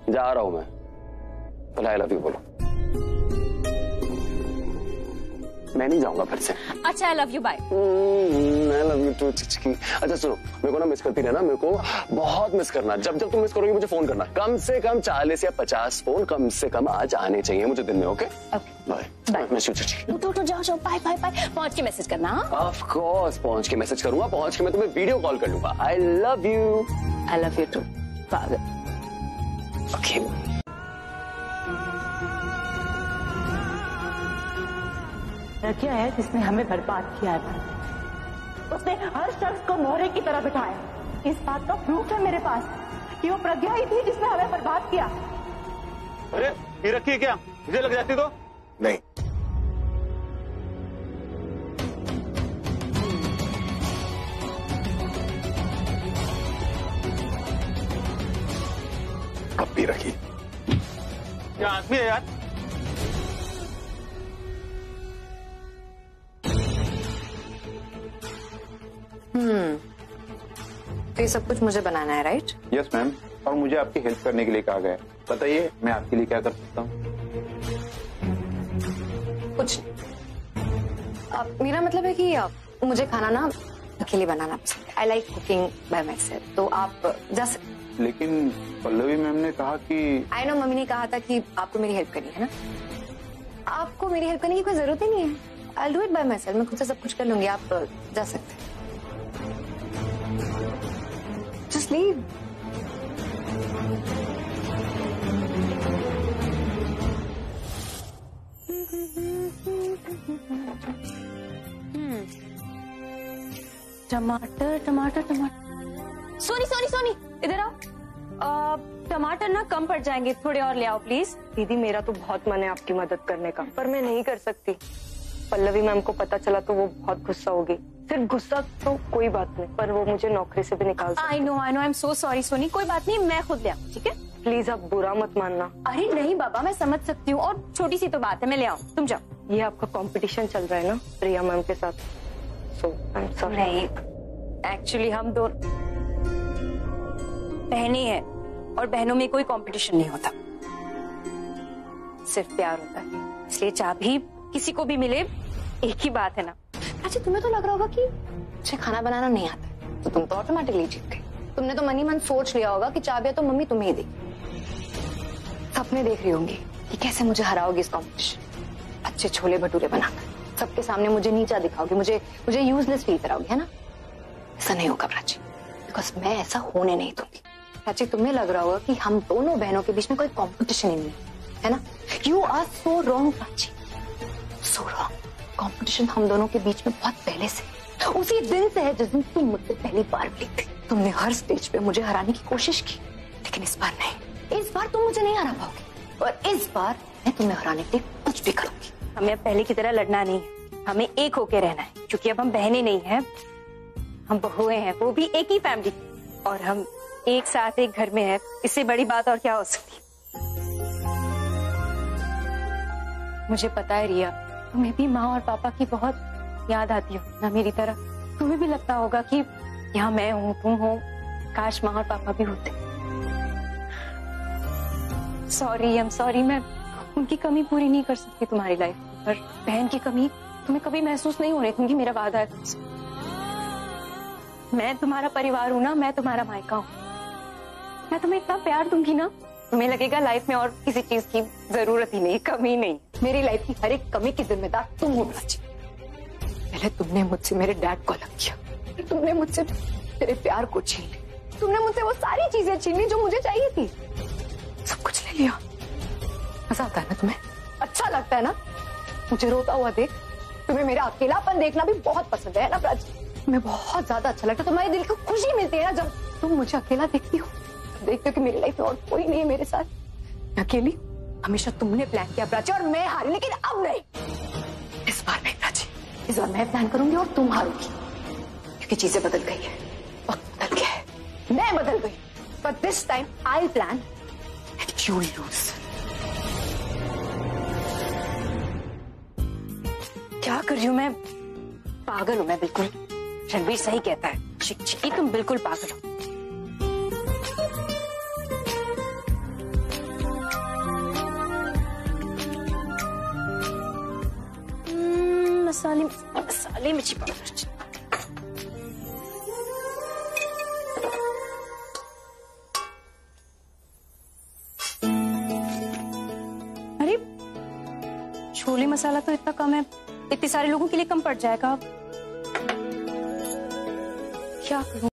जा रहा हूँ मैं। आई लव यू बोलो। मैं नहीं जाऊंगा फिर से। अच्छा, I love you, bye. I love you too चिचकी। अच्छा सुनो, मेरे को ना मिस करती रहना, मेरे को बहुत मिस करना। जब जब तुम मिस करोगे मुझे फोन करना। कम से कम 40 या 50 फोन कम से कम आज आने चाहिए मुझे दिन में। Okay bye bye. Miss you चिचकी। उठो जाओ जाओ, बाय बाय बाय। पहुंच के मैसेज करना। ऑफ कोर्स पहुंच के मैसेज करूंगा, पहुंच के मैं तुम्हें वीडियो कॉल कर लूंगा। I love you. I love you too पागल। ओके क्या है जिसने हमें बर्बाद किया था? उसने हर शख्स को मोहरे की तरह बिठाया। इस बात का प्रूफ है मेरे पास कि वो प्रज्ञा ही थी जिसने हमें बर्बाद किया। अरे ये रखी क्या? मुझे लग जाती तो नहीं। अब भी रखी। क्या आदमी है यार? तो ये सब कुछ मुझे बनाना है, राइट? यस मैम, और मुझे आपकी हेल्प करने के लिए कहा गया है। बताइए मैं आपके लिए क्या कर सकता हूँ? कुछ मेरा मतलब है कि मुझे खाना ना अकेले बनाना पसंद है। I like cooking by my self. तो आप जा सकते। लेकिन पल्लवी मैम ने कहा कि आई नो, मम्मी ने कहा था कि आपको मेरी हेल्प करनी है ना। आपको मेरी हेल्प करने की कोई जरूरत ही नहीं है। I do it by my self. मैं खुद से सब कुछ कर लूंगी। आप जा सकते हैं। Just leave. टमाटर टमाटर टमाटर। सोनी सोनी सोनी, इधर आओ। टमाटर ना कम पड़ जाएंगे, थोड़े और ले आओ प्लीज। दीदी मेरा तो बहुत मन है आपकी मदद करने का, पर मैं नहीं कर सकती। पल्लवी मैम को पता चला तो वो बहुत गुस्सा होगी। सिर्फ गुस्सा तो कोई बात नहीं, पर वो मुझे नौकरी से भी निकाल सकती। I know I am so sorry Soni. कोई बात नहीं, मैं खुद ले आऊँ, ठीक है? प्लीज आप बुरा मत मानना। अरे नहीं बाबा, मैं समझ सकती हूँ, और छोटी सी तो बात है, मैं ले आऊँ, तुम जाओ। ये आपका कंपटीशन चल रहा है ना प्रिया मैम के साथ, सो आई एम सॉरी। नहीं, एक्चुअली हम दो बहनें हैं, और बहनों में कोई कंपटीशन नहीं होता, सिर्फ प्यार होता है। इसलिए चाह भी किसी को भी मिले, एक ही बात है ना। अच्छा, तुम्हें तो लग रहा होगा कि मुझे खाना बनाना नहीं आता, तो तुम तो ऑटोमेटिकली जीत गए। तुमने तो मन ही मन सोच लिया होगा कि चाबियां तो मम्मी तुम्हें ही देगी। सपने देख रही होंगी कि कैसे मुझे हराओगी इस कॉम्पिटिशन, अच्छे छोले भटूरे बनाकर सबके सामने मुझे नीचा दिखाओगी, मुझे यूजलेस फील कराओगी, है ना? ऐसा नहीं होगा प्राची, बिकॉज मैं ऐसा होने नहीं दूंगी। प्राची, तुम्हें लग रहा होगा कि हम दोनों बहनों के बीच में कोई कॉम्पिटिशन ही नहीं है ना? You are so wrong Prachi, so wrong. Competition हम दोनों के बीच में बहुत पहले से, उसी दिन से है जिस दिन तुम मुझसे पहली बार मिली थी। तुमने हर स्टेज पे मुझे हराने की कोशिश की, लेकिन इस बार नहीं। इस बार तुम मुझे नहीं हरा पाओगी, और इस बार मैं तुम्हें हराने के लिए कुछ भी करूंगी। हमें अब पहले की तरह लड़ना नहीं है, हमें एक होके रहना है, क्योंकि अब हम बहनें नहीं हैं, हम बहुएं हैं, वो भी एक ही फैमिली, और हम एक साथ एक घर में हैं। इससे बड़ी बात और क्या हो सकती? मुझे पता है रिया, तुम्हें भी माँ और पापा की बहुत याद आती हो ना, मेरी तरह तुम्हें भी लगता होगा कि यहाँ मैं हूँ, तुम हो, काश माँ और पापा भी होते। सॉरी, आई एम सॉरी, मैं उनकी कमी पूरी नहीं कर सकती तुम्हारी लाइफ में, पर बहन की कमी तुम्हें कभी महसूस नहीं होने दूंगी, मेरा वादा है तुमसे। मैं तुम्हारा परिवार हूँ ना, मैं तुम्हारा मायका हूँ, मैं तुम्हें इतना प्यार दूंगी ना, तुम्हें लगेगा लाइफ में और किसी चीज की जरूरत ही नहीं, कमी नहीं। मेरी लाइफ की हर एक कमी की जिम्मेदार तुम हो प्राची। पहले तुमने मुझसे मेरे डैड को अलग किया, फिर तुमने मुझसे तेरे प्यार को छीन लिया, तुमने मुझसे वो सारी चीजें छीन ली जो मुझे चाहिए थी, सब कुछ ले लिया। मजा आता है ना तुम्हें? अच्छा लगता है ना मुझे रोता हुआ देख? तुम्हें मेरा अकेलापन देखना भी बहुत पसंद है ना प्राची? तुम्हें बहुत ज्यादा अच्छा लगता है, तुम्हारे दिल को खुशी मिलती है ना जब तुम मुझे अकेला देखती हो, देखते हो कि मेरी लाइफ में और कोई नहीं है मेरे साथ, मैं अकेली। हमेशा तुमने प्लान किया प्राची, और मैं हारी, लेकिन अब नहीं। इस बार नहीं प्राची, इस बार मैं प्लान करूंगी और तुम हारोगी, क्योंकि चीजें बदल गई है, वक्त बदल गया है, मैं बदल गई। But this time I plan and you lose. क्या कर रही हूँ मैं? पागल हूँ मैं बिल्कुल। रणवीर सही कहता है, चिकी तुम बिल्कुल पागल हो। मसाले में छिपा। अरे छोले मसाला तो इतना कम है, इतने सारे लोगों के लिए कम पड़ जाएगा। क्या करूं?